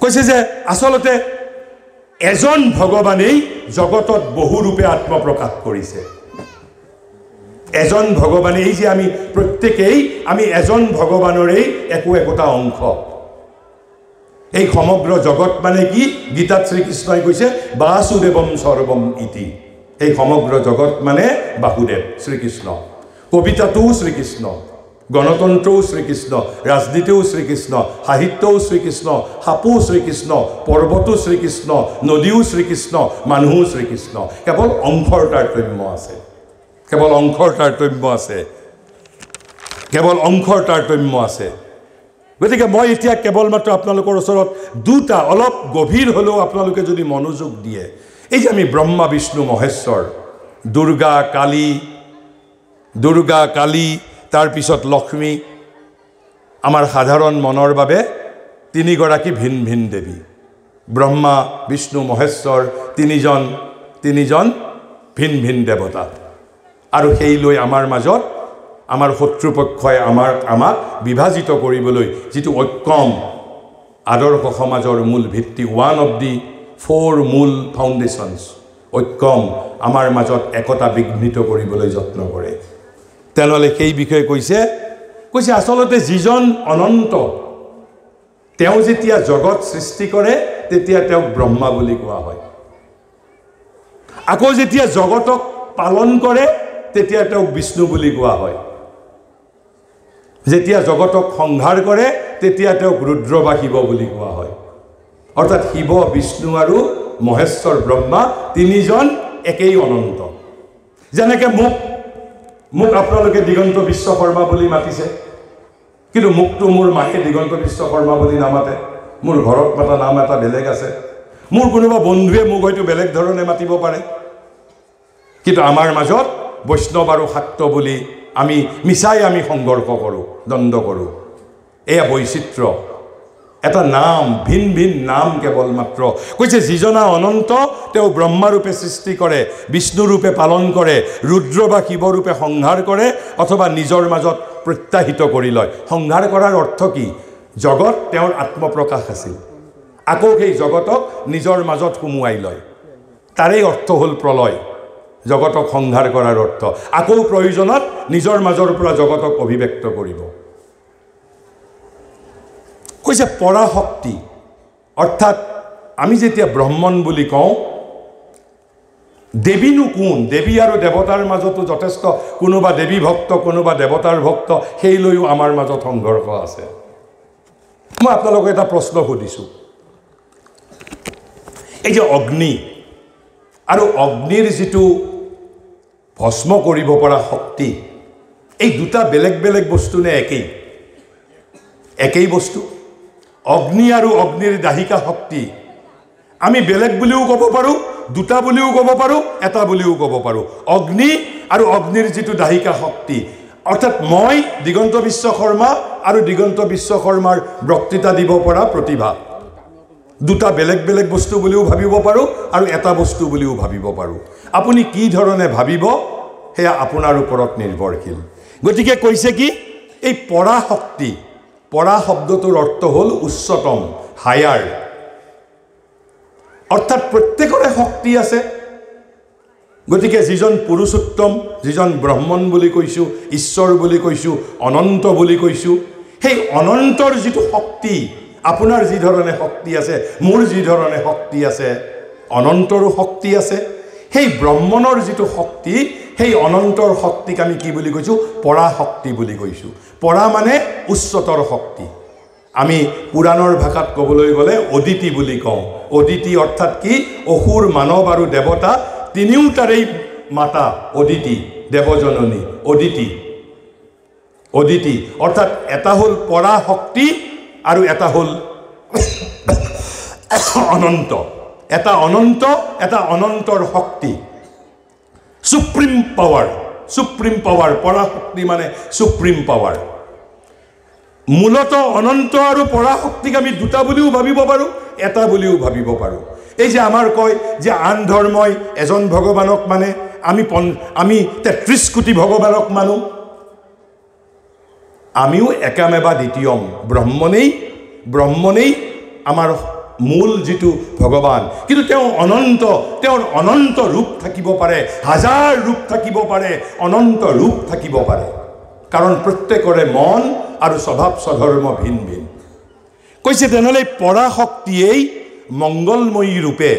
কৈছে যে আচলতে এজন ভগৱানেই জগতত বহুৰূপে আত্মপ্ৰকাশ কৰিছে। এজন ভগৱানে, এই যে আমি প্ৰত্যেকেই আমি এজন ভগৱানৰেই একো একোটা অংশ। এই সমগ্ৰ জগত মানে কি? গীতাত শ্ৰীকৃষ্ণই কৈছে বাসুদেৱম সৰ্বম ইতি। এই সমগ্ৰ জগত মানে বাসুদেৱ শ্ৰীকৃষ্ণ। কবিতাটোও শ্ৰীকৃষ্ণ, গণতন্ত্ৰও শ্ৰীকৃষ্ণ, ৰাজনীতিও শ্ৰীকৃষ্ণ, সাহিত্যও শ্ৰীকৃষ্ণ, সাপো শ্ৰীকৃষ্ণ, পৰ্বতো শ্ৰীকৃষ্ণ, নদীও শ্ৰীকৃষ্ণ, মানুহো শ্ৰীকৃষ্ণ। কেৱল অংশৰ তাৰতম্য আছে, কেৱল অংশৰ তাৰতম্য আছে, কেৱল অংশৰ তাৰতম্য আছে। গতিকে মই এতিয়া কেৱল মাত্ৰ আপোনালোকৰ ওচৰত দুটা অলপ গভীৰ হ'লেও আপোনালোকে যদি মনোযোগ দিয়ে, এই যে আমি ব্ৰহ্মা বিষ্ণু মহেশ্বৰ, দুৰ্গা কালী, দুৰ্গা, কালী, তাৰপিছত লক্ষ্মী আমাৰ সাধাৰণ মনৰ বাবে তিনিগৰাকী ভিন ভিন দেৱী। ব্ৰহ্মা, বিষ্ণু, মহেশ্বৰ তিনিজন ভিন ভিন দেৱতা। আৰু সেই লৈ আমাৰ মাজত আমাৰ শত্ৰুপক্ষই আমাক বিভাজিত কৰিবলৈ যিটো ঐক্যম আদৰ্শ সমাজৰ মূল ভিত্তি, ওৱান অফ দি 4 মূল ফাউণ্ডেশ্যনছ, ঐক্যম আমাৰ মাজত একতা বিঘ্নিত কৰিবলৈ যত্ন কৰে। তেনেহ'লে সেই বিষয়ে কৈছে আচলতে যিজন অনন্ত, তেওঁ যেতিয়া জগত সৃষ্টি কৰে তেতিয়া তেওঁক ব্ৰহ্মা বুলি কোৱা হয়। আকৌ যেতিয়া জগতক পালন কৰে তেতিয়া তেওঁক বিষ্ণু বুলি কোৱা হয়। যেতিয়া জগতক সংহাৰ কৰে তেতিয়া তেওঁক ৰুদ্ৰ বা শিৱ বুলি কোৱা হয়। অৰ্থাৎ শিৱ, বিষ্ণু আৰু মহেশ্বৰ ব্ৰহ্মা তিনিজন একেই অনন্ত। যেনেকৈ মোক আপোনালোকে দিগন্ত বিশ্বকৰ্মা বুলি মাতিছে, কিন্তু মোকতো মোৰ মাকে দিগন্ত বিশ্বকৰ্মা বুলি নামাতে। মোৰ ঘৰত মাতা নাম এটা বেলেগ আছে। মোৰ কোনোবা বন্ধুৱে মোক হয়তো বেলেগ ধৰণে মাতিব পাৰে, কিন্তু আমাৰ মাজত বৈষ্ণৱ আৰু শাক্ত বুলি আমি মিছাই সংঘৰ্ষ কৰোঁ, দ্বন্দ্ব কৰোঁ। এয়া বৈচিত্ৰ্য, এটা নাম, ভিন ভিন নাম কেৱল মাত্ৰ। কৈছে যিজনা অনন্ত তেওঁ ব্ৰহ্মাৰূপে সৃষ্টি কৰে, বিষ্ণুৰূপে পালন কৰে, ৰুদ্ৰ বা শিৱৰূপে সংহাৰ কৰে অথবা নিজৰ মাজত প্ৰত্যাহিত কৰি লয়। সংহাৰ কৰাৰ অৰ্থ কি? জগত তেওঁৰ আত্মপ্ৰকাশ আছিল, আকৌ সেই জগতক নিজৰ মাজত সুমুৱাই লয়। তাৰেই অৰ্থ হ'ল প্ৰলয়, জগতক সংহাৰ কৰাৰ অৰ্থ। আকৌ প্ৰয়োজনত নিজৰ মাজৰ পৰা জগতক অভিব্যক্ত কৰিব। কৈছে পৰাশক্তি, অৰ্থাৎ আমি যেতিয়া ব্ৰহ্মণ বুলি কওঁ, দেৱীনো কোন? দেৱী আৰু দেৱতাৰ মাজতো যথেষ্ট, কোনোবা দেৱী ভক্ত, কোনোবা দেৱতাৰ ভক্ত, সেই লৈও আমাৰ মাজত সংঘৰ্ষ আছে। মই আপোনালোকক এটা প্ৰশ্ন সুধিছোঁ। এই যে অগ্নি আৰু অগ্নিৰ যিটো ভস্ম কৰিব পৰা শক্তি, এই দুটা বেলেগ বেলেগ বস্তু নে একেই বস্তু? অগ্নি আৰু অগ্নিৰ দাহিকা শক্তি আমি বেলেগ বুলিও ক'ব পাৰোঁ, দুটা বুলিও ক'ব পাৰোঁ, এটা বুলিও ক'ব পাৰোঁ। অগ্নি আৰু অগ্নিৰ যিটো দাহিকা শক্তি, অৰ্থাৎ মই দিগন্ত বিশ্বকৰ্মা আৰু দিগন্ত বিশ্বকৰ্মাৰ বক্তৃতা দিব পৰা প্ৰতিভা, দুটা বেলেগ বেলেগ বস্তু বুলিও ভাবিব পাৰোঁ আৰু এটা বস্তু বুলিও ভাবিব পাৰোঁ। আপুনি কি ধৰণে ভাবিব সেয়া আপোনাৰ ওপৰত নিৰ্ভৰশীল। গতিকে কৈছে কি, এই পৰাশক্তি, পৰা শব্দটোৰ অৰ্থ হ'ল উচ্চতম, হায়াৰ। অৰ্থাৎ প্ৰত্যেকৰে শক্তি আছে। গতিকে যিজন পুৰুষোত্তম, যিজন ব্ৰহ্মণ বুলি কৈছোঁ, ঈশ্বৰ বুলি কৈছোঁ, অনন্ত বুলি কৈছোঁ, সেই অনন্তৰ যিটো শক্তি, আপোনাৰ যি ধৰণে শক্তি আছে, মোৰ যি ধৰণে শক্তি আছে, অনন্তৰো শক্তি আছে। সেই ব্ৰহ্মণৰ যিটো শক্তি, সেই অনন্তৰ শক্তিক আমি কি বুলি কৈছোঁ? পৰাশক্তি বুলি কৈছোঁ। পৰা মানে উচ্চতৰ শক্তি। আমি পুৰাণৰ ভাষাত ক'বলৈ গ'লে অদিতি বুলি কওঁ। অদিতি অৰ্থাৎ কি? অসুৰ, মানৱ আৰু দেৱতা তিনিওটাৰেই মাতা অদিতি, দেৱজননী অদিতি। অদিতি অৰ্থাৎ এটা হ'ল পৰাশক্তি আৰু এটা হ'ল অনন্ত। এটা অনন্ত, এটা অনন্তৰ শক্তি, সুপ্ৰিম পাৱাৰ। সুপ্ৰিম পাৱাৰ, পৰাশক্তি মানে সুপ্ৰিম পাৱাৰ। মূলত অনন্ত আৰু পৰাশক্তিক আমি দুটা বুলিও ভাবিব পাৰোঁ, এটা বুলিও ভাবিব পাৰোঁ। এই যে আমাৰ কয় যে আন ধৰ্মই এজন ভগৱানক মানে, আমি 33 কোটি ভগৱানক মানো। আমিও একামেবা দ্বিতীয়ম, ব্ৰহ্মণেই আমাৰ মূল যিটো ভগৱান। কিন্তু তেওঁ অনন্ত, তেওঁৰ অনন্ত ৰূপ থাকিব পাৰে, হাজাৰ ৰূপ থাকিব পাৰে, অনন্ত ৰূপ থাকিব পাৰে, কাৰণ প্ৰত্যেকৰে মন আৰু স্বভাৱ স্বধৰ্ম ভিন ভিন। কৈছে তেনেহ'লে পৰাশক্তিয়েই মংগলময়ী ৰূপে,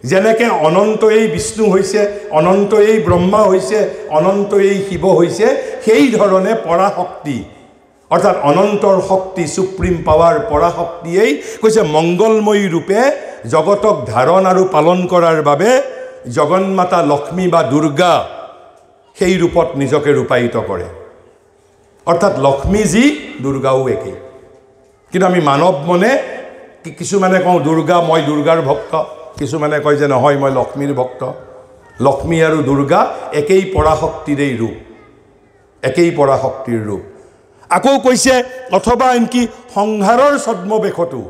যেনেকৈ অনন্তয়েই বিষ্ণু হৈছে, অনন্তয়েই ব্ৰহ্মা হৈছে, অনন্তয়েই শিৱ হৈছে, সেই ধৰণে পৰাশক্তি অৰ্থাৎ অনন্তৰ শক্তি, সুপ্ৰিম পাৱাৰ, পৰাশক্তিয়েই কৈছে মংগলময়ী ৰূপে জগতক ধাৰণ আৰু পালন কৰাৰ বাবে জগন্মাতা লক্ষ্মী বা দুৰ্গা সেই ৰূপত নিজকে ৰূপায়িত কৰে। অৰ্থাৎ লক্ষ্মী যি, দুৰ্গাও একেই। কিন্তু আমি মানৱ মনে কিছুমানে কওঁ দুৰ্গা, মই দুৰ্গাৰ ভক্ত, কিছুমানে কয় যে নহয় মই লক্ষ্মীৰ ভক্ত। লক্ষ্মী আৰু দুৰ্গা একেই পৰাশক্তিৰেই ৰূপ। একেই পৰাশক্তিৰ ৰূপ। আকৌ কৈছে অথবা আনকি সংহাৰৰ ছদ্মবেশতো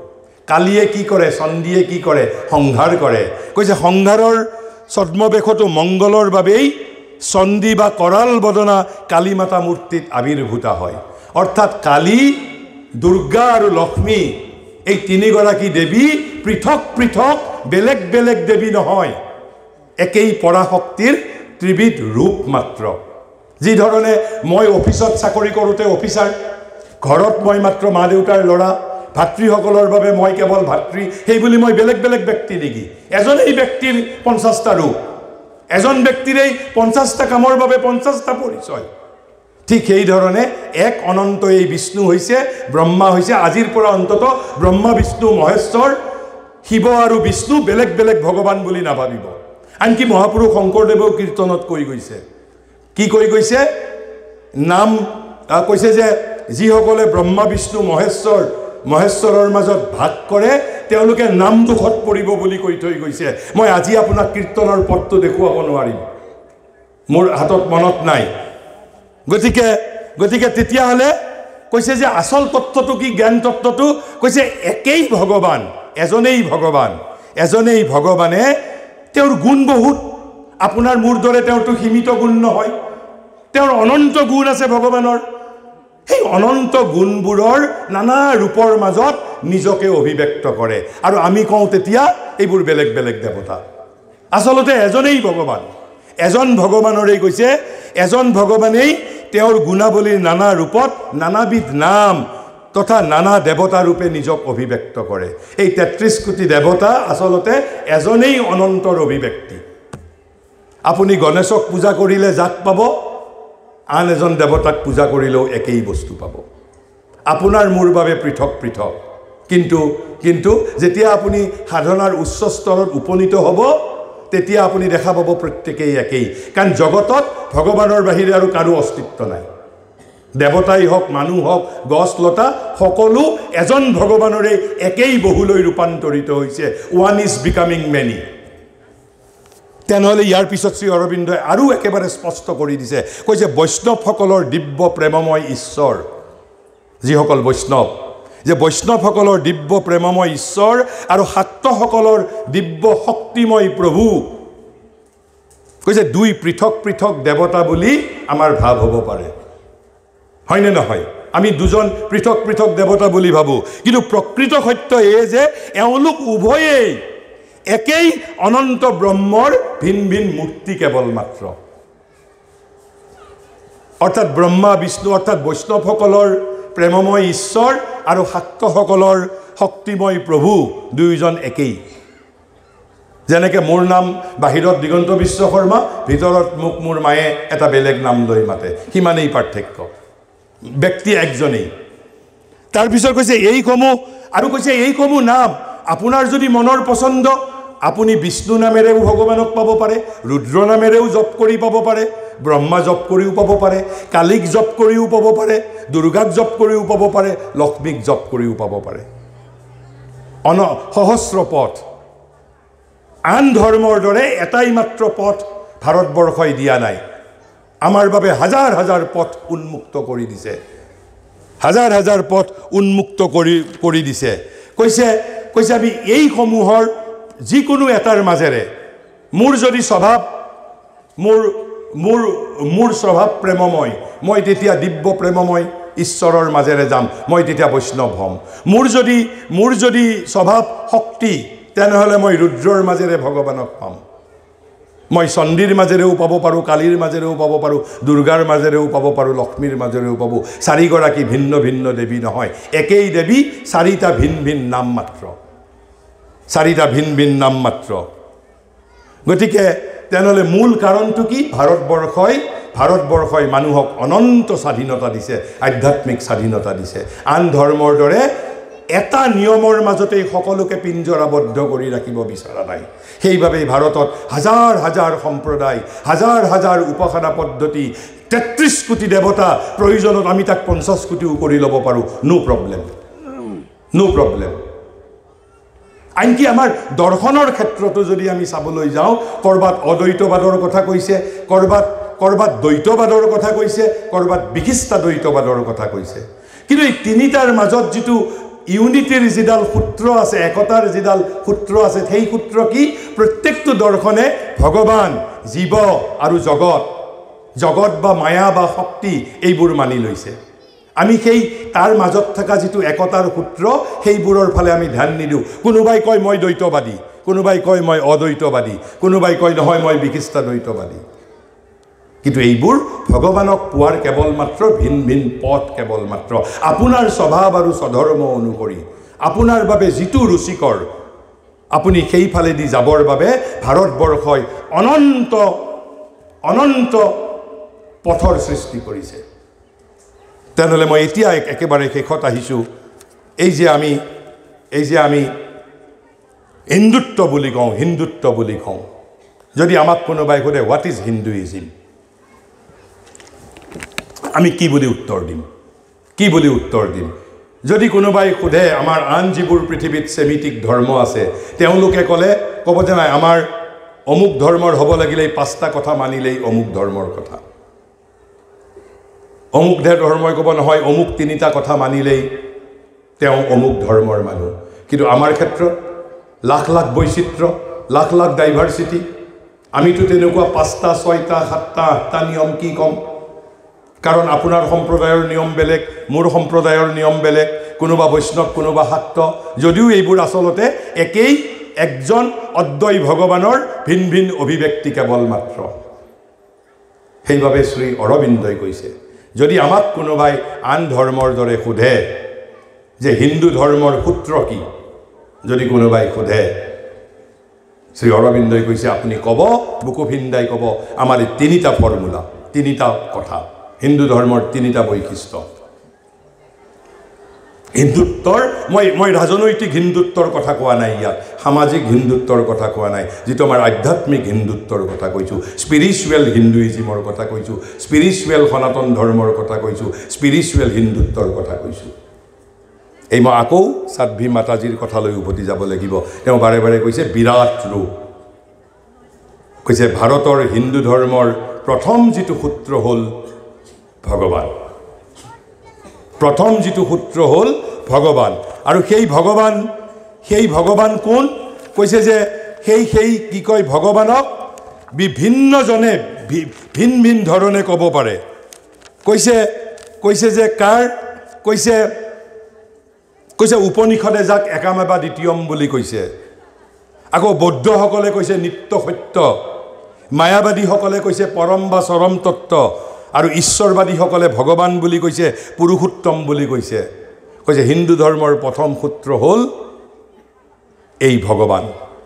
কালিয়ে কি কৰে, চণ্ডীয়ে কি কৰে, সংহাৰ কৰে। কৈছে সংহাৰৰ ছদ্মবেশতো মংগলৰ বাবেই চণ্ডী বা কৰাল বদনা কালী মাতা মূৰ্তিত আবিৰ্ভূতা হয়। অৰ্থাৎ কালী, দুৰ্গা আৰু লক্ষ্মী এই তিনিগৰাকী দেৱী পৃথক পৃথক বেলেগ বেলেগ দেৱী নহয়, একেই পৰাশক্তিৰ ত্ৰিবিধ ৰূপ মাত্ৰ। যি ধৰণে মই অফিচত চাকৰি কৰোঁতে অফিচাৰ, ঘৰত মই মাত্ৰ মা দেউতাৰ ল'ৰা, ভাতৃসকলৰ বাবে মই কেৱল ভাতৃ, সেই বুলি মই বেলেগ বেলেগ ব্যক্তি নেকি? এজনেই ব্যক্তিৰ 50টা ৰূপ, এজন ব্যক্তিৰেই 50টা কামৰ বাবে 50টা পৰিচয়। ঠিক সেইধৰণে এক অনন্ত এই বিষ্ণু হৈছে, ব্ৰহ্মা হৈছে। আজিৰ পৰা অন্তত ব্ৰহ্মা, বিষ্ণু, মহেশ্বৰ, শিৱ আৰু বিষ্ণু বেলেগ বেলেগ ভগৱান বুলি নাভাবিব। আনকি মহাপুৰুষ শংকৰদেৱেও কীৰ্তনত কৈ গৈছে, কি কৈ গৈছে? নাম কৈছে যে যিসকলে ব্ৰহ্মা, বিষ্ণু, মহেশ্বৰৰ মাজত ভাগ কৰে তেওঁলোকে নাম দুখত পৰিব বুলি কৈ থৈ গৈছে। মই আজি আপোনাক কীৰ্তনৰ পদটো দেখুৱাব নোৱাৰিম, মোৰ হাতত মনত নাই। গতিকে তেতিয়াহ'লে কৈছে যে আচল তত্ত্বটো কি? জ্ঞান তত্ত্বটো কৈছে একেই ভগৱান, এজনেই ভগৱানে। তেওঁৰ গুণ বহুত, আপোনাৰ মোৰ দৰে তেওঁৰতো সীমিত গুণ নহয়, তেওঁৰ অনন্ত গুণ আছে ভগৱানৰ। সেই অনন্ত গুণবোৰৰ নানা ৰূপৰ মাজত নিজকে অভিব্যক্ত কৰে আৰু আমি কওঁ তেতিয়া এইবোৰ বেলেগ বেলেগ দেৱতা। আচলতে এজনেই ভগৱান, এজন ভগৱানৰেই কৈছে, এজন ভগৱানেই তেওঁৰ গুণাৱলীৰ নানা ৰূপত নানাবিধ নাম তথা নানা দেৱতা ৰূপে নিজক অভিব্যক্ত কৰে। এই 33 কোটি দেৱতা আচলতে এজনেই অনন্তৰ অভিব্যক্তি। আপুনি গণেশক পূজা কৰিলে যাক পাব, আন এজন দেৱতাক পূজা কৰিলেও একেই বস্তু পাব। আপোনাৰ মোৰ বাবে পৃথক পৃথক, কিন্তু যেতিয়া আপুনি সাধনাৰ উচ্চ স্তৰত উপনীত হ'ব তেতিয়া আপুনি দেখা পাব প্ৰত্যেকেই একেই। কাৰণ জগতত ভগৱানৰ বাহিৰে আৰু কাৰো অস্তিত্ব নাই। দেৱতাই হওক, মানুহ হওক, গছ লতা সকলো এজন ভগৱানৰে একেই বহুলৈ ৰূপান্তৰিত হৈছে। One is becoming many. তেনেহ'লে ইয়াৰ পিছত শ্ৰী অৰবিন্দই আৰু একেবাৰে স্পষ্ট কৰি দিছে, কৈছে বৈষ্ণৱসকলৰ দিব্য প্ৰেমময় ঈশ্বৰ, যিসকল বৈষ্ণৱ, যে বৈষ্ণৱসকলৰ দিব্য প্ৰেমময় ঈশ্বৰ আৰু শাক্তসকলৰ দিব্য শক্তিময় প্ৰভু, কৈছে দুই পৃথক পৃথক দেৱতা বুলি আমাৰ ভাৱ হ'ব পাৰে, হয়নে নহয়? আমি দুজন পৃথক পৃথক দেৱতা বুলি ভাবোঁ, কিন্তু প্ৰকৃত সত্য এই যে এওঁলোক উভয়েই একেই অনন্ত ব্ৰহ্মৰ ভিন ভিন মূৰ্তি কেৱল মাত্ৰ। অৰ্থাৎ ব্ৰহ্মা বিষ্ণু অৰ্থাৎ বৈষ্ণৱসকলৰ প্ৰেমময় ঈশ্বৰ আৰু শাক্তসকলৰ শক্তিময় প্ৰভু দুয়োজন একেই। যেনেকৈ মোৰ নাম বাহিৰত দিগন্ত বিশ্বশৰ্মা, ভিতৰত মোক মোৰ মায়ে এটা বেলেগ নাম লৈ মাতে, সিমানেই পাৰ্থক্য, ব্যক্তি একজনেই। তাৰপিছত কৈছে এইসমূহ, আৰু কৈছে এইসমূহ নাম আপোনাৰ যদি মনৰ পচন্দ, আপুনি বিষ্ণু নামেৰেও ভগৱানক পাব পাৰে, ৰুদ্ৰ নামেৰেও জপ কৰি পাব পাৰে, ব্ৰহ্মা জপ কৰিও পাব পাৰে, কালীক জপ কৰিও পাব পাৰে, দুৰ্গাক জপ কৰিও পাব পাৰে, লক্ষ্মীক জপ কৰিও পাব পাৰে। সহস্ৰ পথ। আন ধৰ্মৰ দৰে এটাই মাত্ৰ পথ ভাৰতবৰ্ষই দিয়া নাই, আমাৰ বাবে হাজাৰ হাজাৰ পথ উন্মুক্ত কৰি দিছে, হাজাৰ হাজাৰ পথ উন্মুক্ত কৰি দিছে। কৈছে আমি এইসমূহৰ যিকোনো এটাৰ মাজেৰে মোৰ যদি স্বভাৱ মোৰ স্বভাৱ প্ৰেমময়, মই তেতিয়া দিব্য প্ৰেমময় ঈশ্বৰৰ মাজেৰে যাম, মই তেতিয়া বৈষ্ণৱ হ'ম। মোৰ যদি স্বভাৱ শক্তি, তেনেহ'লে মই ৰুদ্ৰৰ মাজেৰে ভগৱানক পাম। মই চণ্ডীৰ মাজেৰেও পাব পাৰোঁ, কালীৰ মাজেৰেও পাব পাৰোঁ, দুৰ্গাৰ মাজেৰেও পাব পাৰোঁ, লক্ষ্মীৰ মাজেৰেও পাব। চাৰিগৰাকী ভিন্ন ভিন্ন দেৱী নহয়, একেই দেৱী, চাৰিটা ভিন ভিন নাম মাত্ৰ, চাৰিটা ভিন ভিন নাম মাত্ৰ। গতিকে তেনেহ'লে মূল কাৰণটো কি? ভাৰতবৰ্ষই মানুহক অনন্ত স্বাধীনতা দিছে, আধ্যাত্মিক স্বাধীনতা দিছে। আন ধৰ্মৰ দৰে এটা নিয়মৰ মাজতেই সকলোকে পিঞ্জৰাবদ্ধ কৰি ৰাখিব বিচৰা নাই। সেইবাবেই ভাৰতত হাজাৰ হাজাৰ সম্প্ৰদায়, হাজাৰ হাজাৰ উপাসনা পদ্ধতি, 33 কোটি দেৱতা, প্ৰয়োজনত আমি তাক 50 কোটিও কৰি ল'ব পাৰোঁ, নো প্ৰব্লেম। আনকি আমাৰ দৰ্শনৰ ক্ষেত্ৰতো যদি আমি চাবলৈ যাওঁ, ক'ৰবাত অদ্বৈতবাদৰ কথা কৈছে, কৰবাত দ্বৈতবাদৰ কথা কৈছে, কৰবাত বিশিষ্টা দ্বৈতবাদৰ কথা কৈছে। কিন্তু এই তিনিটাৰ মাজত যিটো ইউনিটিৰ যিডাল সূত্ৰ আছে, একতাৰ যিডাল সূত্ৰ আছে, সেই সূত্ৰ কি? প্ৰত্যেকটো দৰ্শনে ভগৱান, জীৱ আৰু জগত বা মায়া বা শক্তি এইবোৰ মানি লৈছে। আমি সেই তাৰ মাজত থকা যিটো একতাৰ সূত্ৰ সেইবোৰৰ ফালে আমি ধ্যান নিদিওঁ। কোনোবাই কয় মই দ্বৈতবাদী, কোনোবাই কয় মই অদ্বৈতবাদী, কোনোবাই কয় নহয় মই বিশিষ্টা দ্বৈতবাদী। কিন্তু এইবোৰ ভগৱানক পোৱাৰ কেৱল মাত্ৰ ভিন ভিন পথ, কেৱল মাত্ৰ আপোনাৰ স্বভাৱ আৰু স্বধৰ্ম অনুসৰি আপোনাৰ বাবে যিটো ৰুচিকৰ আপুনি সেইফালেদি যাবৰ বাবে ভাৰতবৰ্ষই অনন্ত অনন্ত পথৰ সৃষ্টি কৰিছে। তেনেহ'লে মই এতিয়া একেবাৰে শেষত আহিছোঁ। এই যে আমি হিন্দুত্ব বুলি কওঁ, যদি আমাক কোনোবাই সোধে হোৱাট ইজ হিন্দুইজিম, আমি কি বুলি উত্তৰ দিম? যদি কোনোবাই সোধে আমাৰ আন যিবোৰ পৃথিৱীত ছেমিটিক ধৰ্ম আছে, তেওঁলোকে ক'ব যে নাই আমাৰ অমুক ধৰ্মৰ হ'ব লাগিলে এই 5টা কথা মানিলেই অমুক ধৰ্মৰ কথা। অমুক ধৰ্মই ক'ব নহয় অমুক 3টা কথা মানিলেই তেওঁ অমুক ধৰ্মৰ মানুহ। কিন্তু আমাৰ ক্ষেত্ৰত লাখ লাখ বৈচিত্ৰ্য, লাখ লাখ ডাইভাৰ্চিটি, আমিতো তেনেকুৱা 5টা 6টা 7টা 8টা নিয়ম কি ক'ম? কাৰণ আপোনাৰ সম্প্ৰদায়ৰ নিয়ম বেলেগ, মোৰ সম্প্ৰদায়ৰ নিয়ম বেলেগ, কোনোবা বৈষ্ণৱ, কোনোবা শাক্ত, যদিও এইবোৰ আচলতে একেই একজন অদ্বৈ ভগৱানৰ ভিন ভিন অভিব্যক্তি কেৱল মাত্ৰ। সেইবাবে শ্ৰী অৰবিন্দই কৈছে, যদি আমাক কোনোবাই আন ধৰ্মৰ দৰে সোধে যে হিন্দু ধৰ্মৰ সূত্ৰ কি, যদি কোনোবাই সোধে, শ্ৰী অৰবিন্দই কৈছে আপুনি ক'ব, বুকু ভিন্দাই ক'ব আমাৰ 3টা ফৰ্মুলা, 3টা কথা, হিন্দু ধৰ্মৰ 3টা বৈশিষ্ট্য। হিন্দুত্বৰ মই ৰাজনৈতিক হিন্দুত্বৰ কথা কোৱা নাই, ইয়াত সামাজিক হিন্দুত্বৰ কথা কোৱা নাই, যিটো আমাৰ আধ্যাত্মিক হিন্দুত্বৰ কথা কৈছোঁ, স্পিৰিচুৱেল হিন্দুইজিমৰ কথা কৈছোঁ, স্পিৰিচুৱেল সনাতন ধৰ্মৰ কথা কৈছোঁ, স্পিৰিচুৱেল হিন্দুত্বৰ কথা কৈছোঁ। এই মই আকৌ সাধ্বী মাতাজীৰ কথালৈ উভতি যাব লাগিব। তেওঁ বাৰে বাৰে কৈছে বিৰাট ৰূপ, কৈছে ভাৰতৰ হিন্দু ধৰ্মৰ প্ৰথম যিটো সূত্ৰ হ'ল ভগৱান, প্ৰথম যিটো সূত্ৰ হ'ল ভগৱান। আৰু সেই ভগৱান কোন? কৈছে যে সেই কি কয়, ভগৱানক বিভিন্নজনে ভিন ভিন ধৰণে ক'ব পাৰে। কৈছে যে কাৰ? কৈছে উপনিষদে যাক একামেবা দ্বিতীয়ম বুলি কৈছে। আকৌ বৌদ্ধসকলে কৈছে নিত্য সত্য, মায়াবাদীসকলে কৈছে পৰম বা চৰম তত্ত্ব, আৰু ঈশ্বৰবাদীসকলে ভগৱান বুলি কৈছে, পুৰুষোত্তম বুলি কৈছে। হিন্দু ধৰ্মৰ প্ৰথম সূত্ৰ হ'ল এই ভগৱান,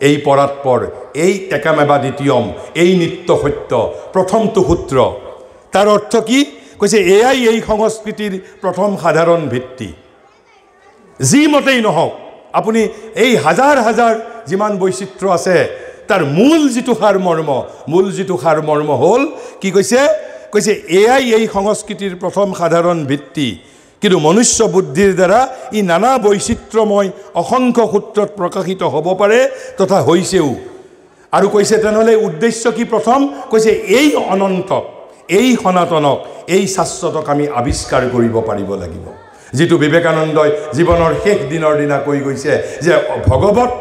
এই পৰাৎপৰ, এই একামেবা দ্বিতীয়ম, এই নিত্য সত্য, প্ৰথমটো সূত্ৰ। তাৰ অৰ্থ কি? কৈছে এয়াই এই সংস্কৃতিৰ প্ৰথম সাধাৰণ ভিত্তি। যি মতেই নহওক, আপুনি এই হাজাৰ হাজাৰ যিমান বৈচিত্ৰ্য আছে তাৰ মূল যিটো সাৰমৰ্ম হ'ল কি? কৈছে এয়াই এই সংস্কৃতিৰ প্ৰথম সাধাৰণ ভিত্তি, কিন্তু মনুষ্য বুদ্ধিৰ দ্বাৰা ই নানা বৈচিত্ৰ্যময় অসংখ্য সূত্ৰত প্ৰকাশিত হ'ব পাৰে তথা হৈছেও। আৰু কৈছে তেনেহ'লে উদ্দেশ্য কি প্ৰথম? কৈছে এই অনন্তক, এই সনাতনক, এই শাশ্বতক আমি আৱিষ্কাৰ কৰিব পাৰিব লাগিব। যিটো বিবেকানন্দই জীৱনৰ শেষ দিনৰ দিনা কৈ গৈছে যে ভগৱত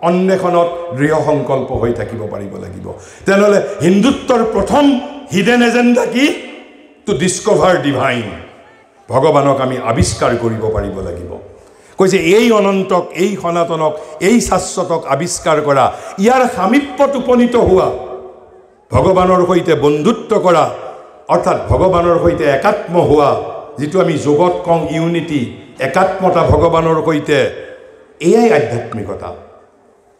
অন্বেষণত দৃঢ় সংকল্প হৈ থাকিব পাৰিব লাগিব। তেনেহ'লে হিন্দুত্বৰ প্ৰথম হিডেন এজেণ্ডা কি? টু ডিস্কভাৰ ডিভাইন, ভগৱানক আমি আৱিষ্কাৰ কৰিব পাৰিব লাগিব। কৈছে এই অনন্তক, এই সনাতনক, এই শাশ্বতক আৱিষ্কাৰ কৰা, ইয়াৰ সামীপ্যত উপনীত হোৱা, ভগৱানৰ সৈতে বন্ধুত্ব কৰা, অৰ্থাৎ ভগৱানৰ সৈতে একাত্ম হোৱা, যিটো আমি যোগত কওঁ ইউনিটি, একাত্মতা ভগৱানৰ সৈতে, এয়াই আধ্যাত্মিকতা।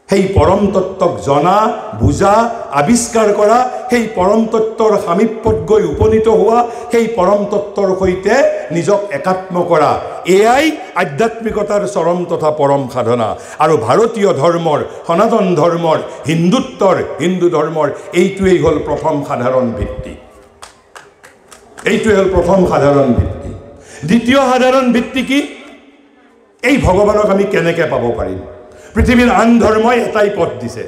সেই পৰম তত্ত্বক জনা, বুজা, আৱিষ্কাৰ কৰা, সেই পৰম তত্ত্বৰ সামীপ্যত গৈ উপনীত হোৱা, সেই পৰম তত্ত্বৰ সৈতে নিজক একাত্ম কৰা, এয়াই আধ্যাত্মিকতাৰ চৰম তথা পৰম সাধনা। আৰু ভাৰতীয় ধৰ্মৰ, সনাতন ধৰ্মৰ, হিন্দু ধৰ্মৰ এইটোৱেই হ'ল প্ৰথম সাধাৰণ ভিত্তি। এইটোৱেই হ'ল প্ৰথম সাধাৰণ ভিত্তি। দ্বিতীয় সাধাৰণ ভিত্তি কি? এই ভগৱানক আমি কেনেকৈ পাব পাৰিম? পৃথিৱীৰ আন ধৰ্মই এটাই পথ দিছে।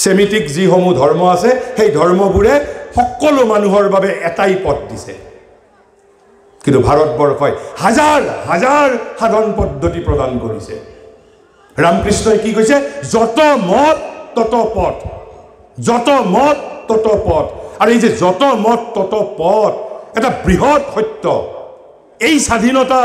ছেমিটিক যিসমূহ ধৰ্ম আছে সেই ধৰ্মবোৰে সকলো মানুহৰ বাবে এটাই পথ দিছে কিন্তু ভাৰতবৰ্ষই হাজাৰ হাজাৰ সাধন পদ্ধতি প্ৰদান কৰিছে ৰামকৃষ্ণই কি কৈছে যত মত তত পথ যত মত তত পথ আৰু এই যে যত মত তত পথ এটা বৃহৎ সত্য এই স্বাধীনতা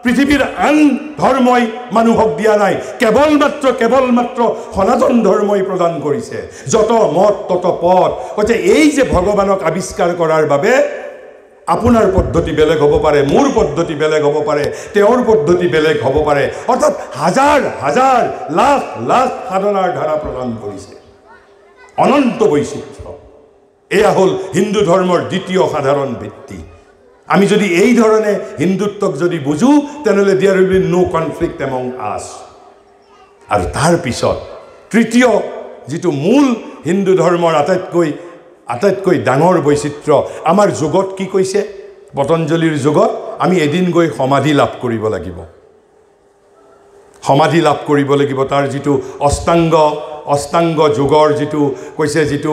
পৃথিৱীৰ আন ধৰ্মই মানুহক দিয়া নাই কেৱল মাত্ৰ সনাতন ধৰ্মই প্ৰদান কৰিছে যত মত তত পথ কৈছে এই যে ভগৱানক আৱিষ্কাৰ কৰাৰ বাবে আপোনাৰ পদ্ধতি বেলেগ হ'ব পাৰে মোৰ পদ্ধতি বেলেগ হ'ব পাৰে তেওঁৰ পদ্ধতি বেলেগ হ'ব পাৰে অৰ্থাৎ হাজাৰ হাজাৰ লাখ লাখ সাধনাৰ ধাৰা প্ৰদান কৰিছে অনন্ত বৈচিত্ৰ্য এয়া হ'ল হিন্দু ধৰ্মৰ দ্বিতীয় সাধাৰণ ভিত্তি আমি যদি এই ধৰণে হিন্দুত্বক যদি বুঝো তেনেহ'লে there will be no conflict among us আৰু তাৰ পিছত তৃতীয় যিটো মূল হিন্দু ধৰ্মৰ আটাইতকৈ ডাঙৰ বৈচিত্ৰ্য আমাৰ যোগত কি কৈছে পতঞ্জলিৰ যোগত আমি এদিন গৈ সমাধি লাভ কৰিব লাগিব সমাধি লাভ কৰিব লাগিব তাৰ যিটো অষ্টাংগ যোগৰ যিটো কৈছে যিটো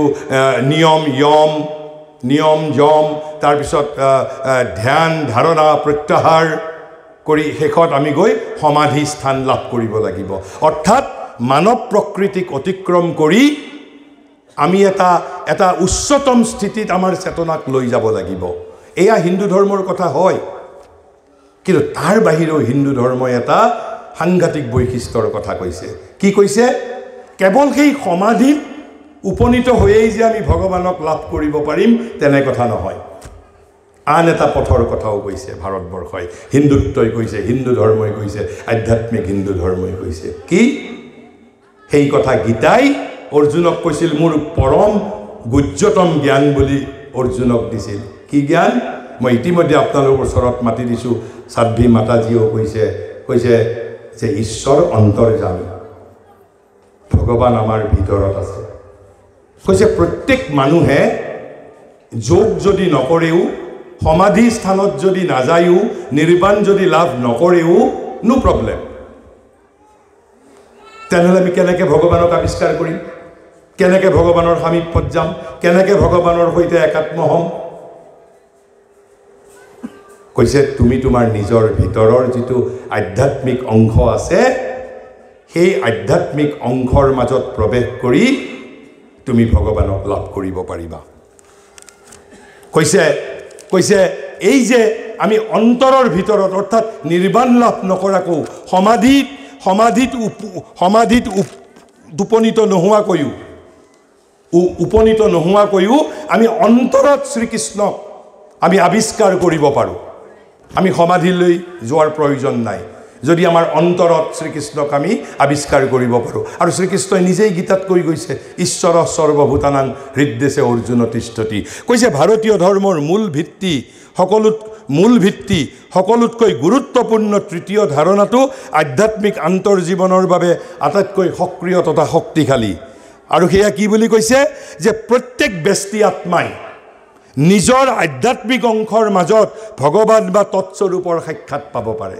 নিয়ম যম তাৰপিছত ধ্যান ধাৰণা প্ৰত্যাহাৰ কৰি শেষত আমি গৈ সমাধি স্থান লাভ কৰিব লাগিব অৰ্থাৎ মানৱ প্ৰকৃতিক অতিক্ৰম কৰি আমি এটা উচ্চতম স্থিতিত আমাৰ চেতনাক লৈ যাব লাগিব এয়া হিন্দু ধৰ্মৰ কথা হয় কিন্তু তাৰ বাহিৰেও হিন্দু ধৰ্মই এটা সাংঘাতিক বৈশিষ্ট্যৰ কথা কৈছে কি কৈছে কেৱল সেই সমাধিত উপনীত হৈয়েই যে আমি ভগৱানক লাভ কৰিব পাৰিম তেনে কথা নহয় আন এটা পথৰ কথাও কৈছে ভাৰতবৰ্ষই হিন্দুত্বই কৈছে হিন্দু ধৰ্মই কৈছে আধ্যাত্মিক হিন্দু ধৰ্মই কৈছে কি সেই কথা গীতাই অৰ্জুনক কৈছিল মোৰ পৰম গুহ্যতম জ্ঞান বুলি অৰ্জুনক দিছিল কি জ্ঞান মই ইতিমধ্যে আপোনালোকৰ ওচৰত মাতি দিছোঁ সাধ্বী মাতাজীও কৈছে যে ঈশ্বৰ অন্তৰ্যামী ভগৱান আমাৰ ভিতৰত আছে কৈছে প্ৰত্যেক মানুহে যোগ যদি নকৰেও সমাধি স্থানত যদি নাযায়ও নিৰ্বাণ যদি লাভ নকৰেও নো প্ৰব্লেম তেনেহ'লে আমি কেনেকৈ ভগৱানক আৱিষ্কাৰ কৰিম কেনেকৈ ভগৱানৰ সামীপ্যত যাম কেনেকৈ ভগৱানৰ সৈতে একাত্ম হ'ম কৈছে তুমি তোমাৰ নিজৰ ভিতৰৰ যিটো আধ্যাত্মিক অংশ আছে সেই আধ্যাত্মিক অংশৰ মাজত প্ৰৱেশ কৰি তুমি ভগৱানক লাভ কৰিব পাৰিবা কৈছে এই যে আমি অন্তৰৰ ভিতৰত অৰ্থাৎ নিৰ্বাণ লাভ নকৰাকৈ সমাধিত উপনীত নোহোৱাকৈও আমি অন্তৰত শ্ৰীকৃষ্ণক আমি আৱিষ্কাৰ কৰিব পাৰোঁ আমি সমাধিলৈ যোৱাৰ প্ৰয়োজন নাই যদি আমাৰ অন্তৰত শ্ৰীকৃষ্ণক আমি আৱিষ্কাৰ কৰিব পাৰোঁ আৰু শ্ৰীকৃষ্ণই নিজেই গীতাত কৈ গৈছে ঈশ্বৰ সৰ্বভূতানাং হৃদ্দেশে অৰ্জুন তিষ্ঠতি কৈছে ভাৰতীয় ধৰ্মৰ মূল ভিত্তি সকলোতকৈ গুৰুত্বপূৰ্ণ তৃতীয় ধাৰণাটো আধ্যাত্মিক আন্তৰ্জীৱনৰ বাবে আটাইতকৈ সক্ৰিয় তথা শক্তিশালী আৰু সেয়া কি বুলি কৈছে যে প্ৰত্যেক ব্যক্তি আত্মাই নিজৰ আধ্যাত্মিক অংশৰ মাজত ভগৱান বা তৎস্বৰূপৰ সাক্ষাৎ পাব পাৰে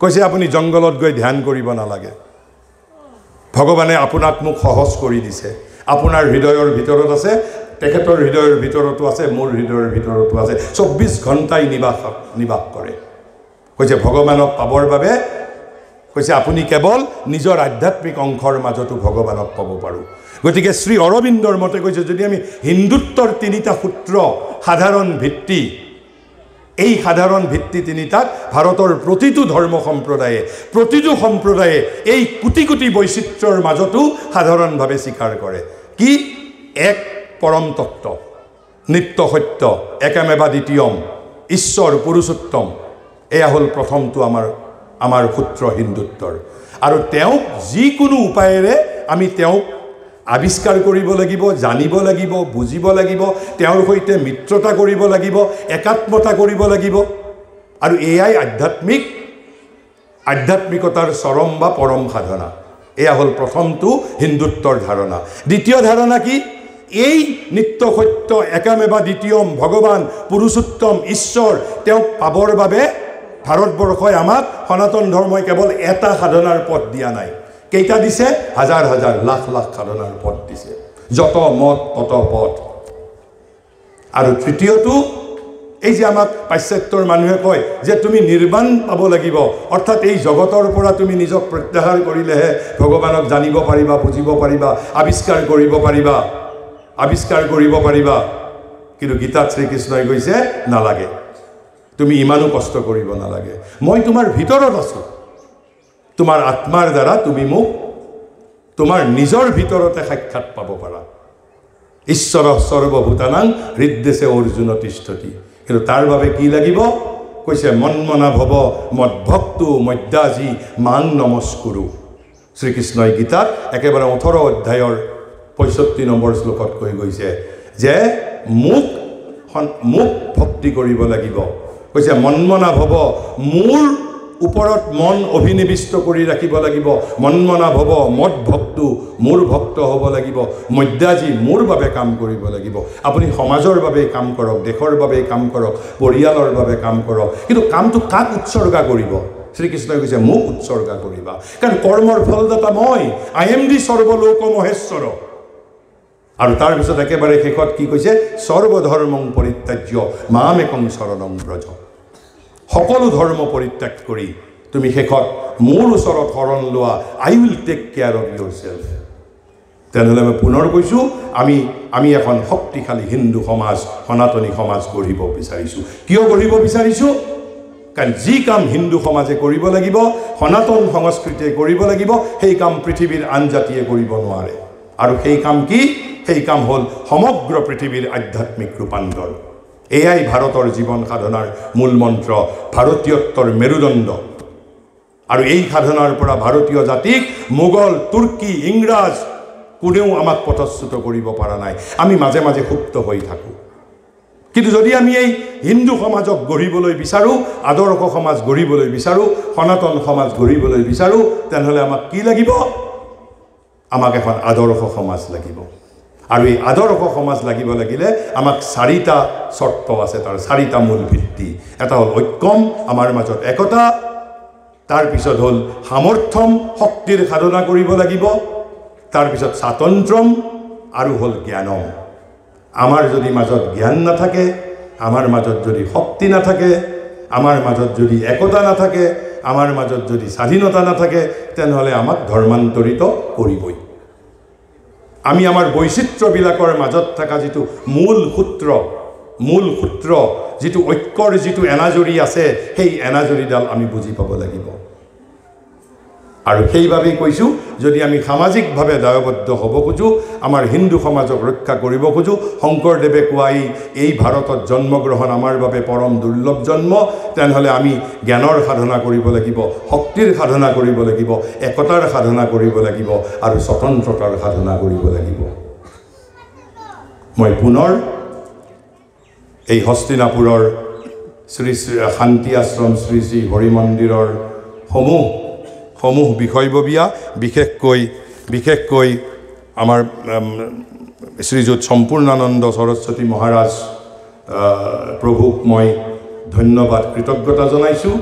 কৈছে আপুনি জংগলত গৈ ধ্যান কৰিব নালাগে ভগৱানে আপোনাক মোক সহজ কৰি দিছে আপোনাৰ হৃদয়ৰ ভিতৰত আছে তেখেতৰ হৃদয়ৰ ভিতৰতো আছে মোৰ হৃদয়ৰ ভিতৰতো আছে 24 ঘণ্টাই নিবাস কৰে কৈছে ভগৱানক পাবৰ বাবে কৈছে আপুনি কেৱল নিজৰ আধ্যাত্মিক অংশৰ মাজতো ভগৱানক পাব পাৰোঁ গতিকে শ্ৰী অৰবিন্দৰ মতে কৈছে যদি আমি হিন্দুত্বৰ তিনিটা সূত্ৰ সাধাৰণ ভিত্তি এই সাধাৰণ ভিত্তি তিনিটাক ভাৰতৰ প্ৰতিটো ধৰ্ম সম্প্ৰদায়ে এই কোটি কোটি বৈচিত্ৰ্যৰ মাজতো সাধাৰণভাৱে স্বীকাৰ কৰে কি এক পৰম তত্ত্ব নিত্য সত্য একামেবা দ্বিতীয়ম ঈশ্বৰ পুৰুষোত্তম এয়া হ'ল প্ৰথমটো আমাৰ সূত্ৰ হিন্দুত্বৰ আৰু তেওঁক যিকোনো উপায়েৰে আমি তেওঁক আৱিষ্কাৰ কৰিব লাগিব জানিব লাগিব বুজিব লাগিব তেওঁৰ সৈতে মিত্ৰতা কৰিব লাগিব একাত্মতা কৰিব লাগিব আৰু এয়াই আধ্যাত্মিকতাৰ চৰম বা পৰম সাধনা এয়া হ'ল প্ৰথমটো হিন্দুত্বৰ ধাৰণা দ্বিতীয় ধাৰণা কি এই নিত্য সত্য একামেবা দ্বিতীয়ম ভগৱান পুৰুষোত্তম ঈশ্বৰ তেওঁক পাবৰ বাবে ভাৰতবৰ্ষই আমাক সনাতন ধৰ্মই কেৱল এটা সাধনাৰ পথ দিয়া নাই কেইটা দিছে হাজাৰ হাজাৰ লাখ লাখ সাধনাৰ পথ দিছে যত মত তত পথ আৰু তৃতীয়টো এই যে আমাক পাশ্চাত্যৰ মানুহে কয় যে তুমি নিৰ্বাণ পাব লাগিব, অৰ্থাৎ এই জগতৰ পৰা তুমি নিজক প্ৰত্যাহাৰ কৰিলেহে ভগৱানক জানিব পাৰিবা, বুজিব পাৰিবা, আৱিষ্কাৰ কৰিব পাৰিবা। কিন্তু গীতাত শ্ৰীকৃষ্ণই কৈছে নালাগে, তুমি ইমানো কষ্ট কৰিব নালাগে, মই তোমাৰ ভিতৰত আছোঁ। তোমাৰ আত্মাৰ দ্বাৰা তুমি মোক তোমাৰ নিজৰ ভিতৰতে সাক্ষাৎ পাব পাৰা। ঈশ্বৰ সৰ্বভূতানাং হৃদ্দেশে অৰ্জুন তিষ্ঠতি। কিন্তু তাৰ বাবে কি লাগিব? কৈছে মন্মনা ভৱ মদ্ভক্তু মধ্যাজী মাং নমস্কুৰু। শ্ৰীকৃষ্ণই গীতাত একেবাৰে 18 অধ্যায়ৰ 65 নম্বৰ শ্লোকত কৈ গৈছে যে মোক ভক্তি কৰিব লাগিব। কৈছে মন্মনা ভৱ, মোৰ ওপৰত মন অভিনিবিষ্ট কৰি ৰাখিব লাগিব। মন্মনা ভৱ মদ ভক্তু, মোৰ ভক্ত হ'ব লাগিব। মধ্যাজী, মোৰ বাবে কাম কৰিব লাগিব। আপুনি সমাজৰ বাবে কাম কৰক, দেশৰ বাবে কাম কৰক, পৰিয়ালৰ বাবে কাম কৰক, কিন্তু কামটো কাক উৎসৰ্গা কৰিব? শ্ৰীকৃষ্ণই কৈছে মোক উৎসৰ্গা কৰিবা, কাৰণ কৰ্মৰ ফলদাতা মই, আই এম দি সৰ্বলোক মহেশ্বৰ। আৰু তাৰপিছত একেবাৰে শেষত কি কৈছে? সৰ্বধৰ্মং পৰিত্যাজ্য মাম একং শৰণং ব্ৰজ। সকলো ধৰ্ম পৰিত্যাগ কৰি তুমি শেষত মোৰ ওচৰত শৰণ লোৱা। I will take care of your self. তেনেহ'লে মই পুনৰ কৈছোঁ, আমি এখন শক্তিশালী হিন্দু সমাজ, সনাতনী সমাজ গঢ়িব বিচাৰিছোঁ। কিয় গঢ়িব বিচাৰিছোঁ? কাৰণ যি কাম হিন্দু সমাজে কৰিব লাগিব, সনাতন সংস্কৃতিয়ে কৰিব লাগিব, সেই কাম পৃথিৱীৰ আন জাতিয়ে কৰিব নোৱাৰে। আৰু সেই কাম কি? সেই কাম হ'ল সমগ্ৰ পৃথিৱীৰ আধ্যাত্মিক ৰূপান্তৰ। এয়াই ভাৰতৰ জীৱন সাধনাৰ মূল মন্ত্ৰ, ভাৰতীয়ত্বৰ মেৰুদণ্ড। আৰু এই সাধনাৰ পৰা ভাৰতীয় জাতিক মোগল, তুৰ্কী, ইংৰাজ কোনেও আমাক পথচ্যুত কৰিব পৰা নাই। আমি মাজে মাজে সুপ্ত হৈ থাকোঁ। কিন্তু যদি আমি এই হিন্দু সমাজক গঢ়িবলৈ বিচাৰোঁ, আদৰ্শ সমাজ গঢ়িবলৈ বিচাৰোঁ, সনাতন সমাজ গঢ়িবলৈ বিচাৰোঁ, তেনেহ'লে আমাক কি লাগিব? আমাক এখন আদৰ্শ সমাজ লাগিব। আৰু এই আদৰ্শ সমাজ লাগিব লাগিলে আমাক 4টা চৰ্ত আছে, তাৰ 4টা মূল ভিত্তি। এটা হ'ল ঐক্যম, আমাৰ মাজত একতা। তাৰপিছত হ'ল সামৰ্থ্যম, শক্তিৰ সাধনা কৰিব লাগিব। তাৰপিছত স্বাতন্ত্ৰ্যম, আৰু হ'ল জ্ঞানম। আমাৰ যদি মাজত জ্ঞান নাথাকে, আমাৰ মাজত যদি শক্তি নাথাকে, আমাৰ মাজত যদি একতা নাথাকে, আমাৰ মাজত যদি স্বাধীনতা নাথাকে, তেনেহ'লে আমাক ধৰ্মান্তৰিত কৰিবই। আমি আমাৰ বৈচিত্ৰ্যবিলাকৰ মাজত থকা যিটো মূল সূত্ৰ, যিটো ঐক্যৰ যিটো এনাজৰী আছে, সেই এনাজৰীডাল আমি বুজি পাব লাগিব। আৰু সেইবাবেই কৈছোঁ, যদি আমি সামাজিকভাৱে দায়বদ্ধ হ'ব খোজোঁ, আমাৰ হিন্দু সমাজক ৰক্ষা কৰিব খোজোঁ, শংকৰদেৱে কোৱা এই ভাৰতত জন্মগ্ৰহণ আমাৰ বাবে পৰম দুৰ্লভ জন্ম, তেনেহ'লে আমি জ্ঞানৰ সাধনা কৰিব লাগিব, শক্তিৰ সাধনা কৰিব লাগিব, একতাৰ সাধনা কৰিব লাগিব, আৰু স্বতন্ত্ৰতাৰ সাধনা কৰিব লাগিব। মই পুনৰ এই হস্তিনাপুৰৰ শ্ৰী শ্ৰী শান্তি আশ্ৰম শ্ৰী শ্ৰী হৰি মন্দিৰৰ সমূহ বিষয়ববীয়া, বিশেষকৈ আমাৰ শ্ৰীযুত সম্পূৰ্ণানন্দ সৰস্বতী মহাৰাজ প্ৰভুক মই ধন্যবাদ, কৃতজ্ঞতা জনাইছোঁ।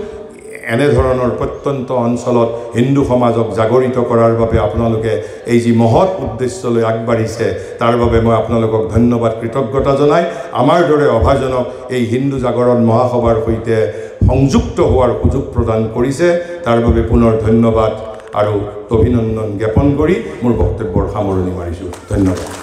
এনেধৰণৰ প্ৰত্যন্ত অঞ্চলত হিন্দু সমাজক জাগৰিত কৰাৰ বাবে আপোনালোকে এই যি মহৎ উদ্দেশ্যলৈ আগবাঢ়িছে, তাৰ বাবে মই আপোনালোকক ধন্যবাদ, কৃতজ্ঞতা জনাই আমাৰ দৰে অভাজনক এই হিন্দু জাগৰণ মহাসভাৰ সৈতে সংযুক্ত হোৱাৰ সুযোগ প্ৰদান কৰিছে, তাৰ বাবে পুনৰ ধন্যবাদ আৰু অভিনন্দন জ্ঞাপন কৰি মোৰ বক্তব্যৰ সামৰণি মাৰিছোঁ। ধন্যবাদ।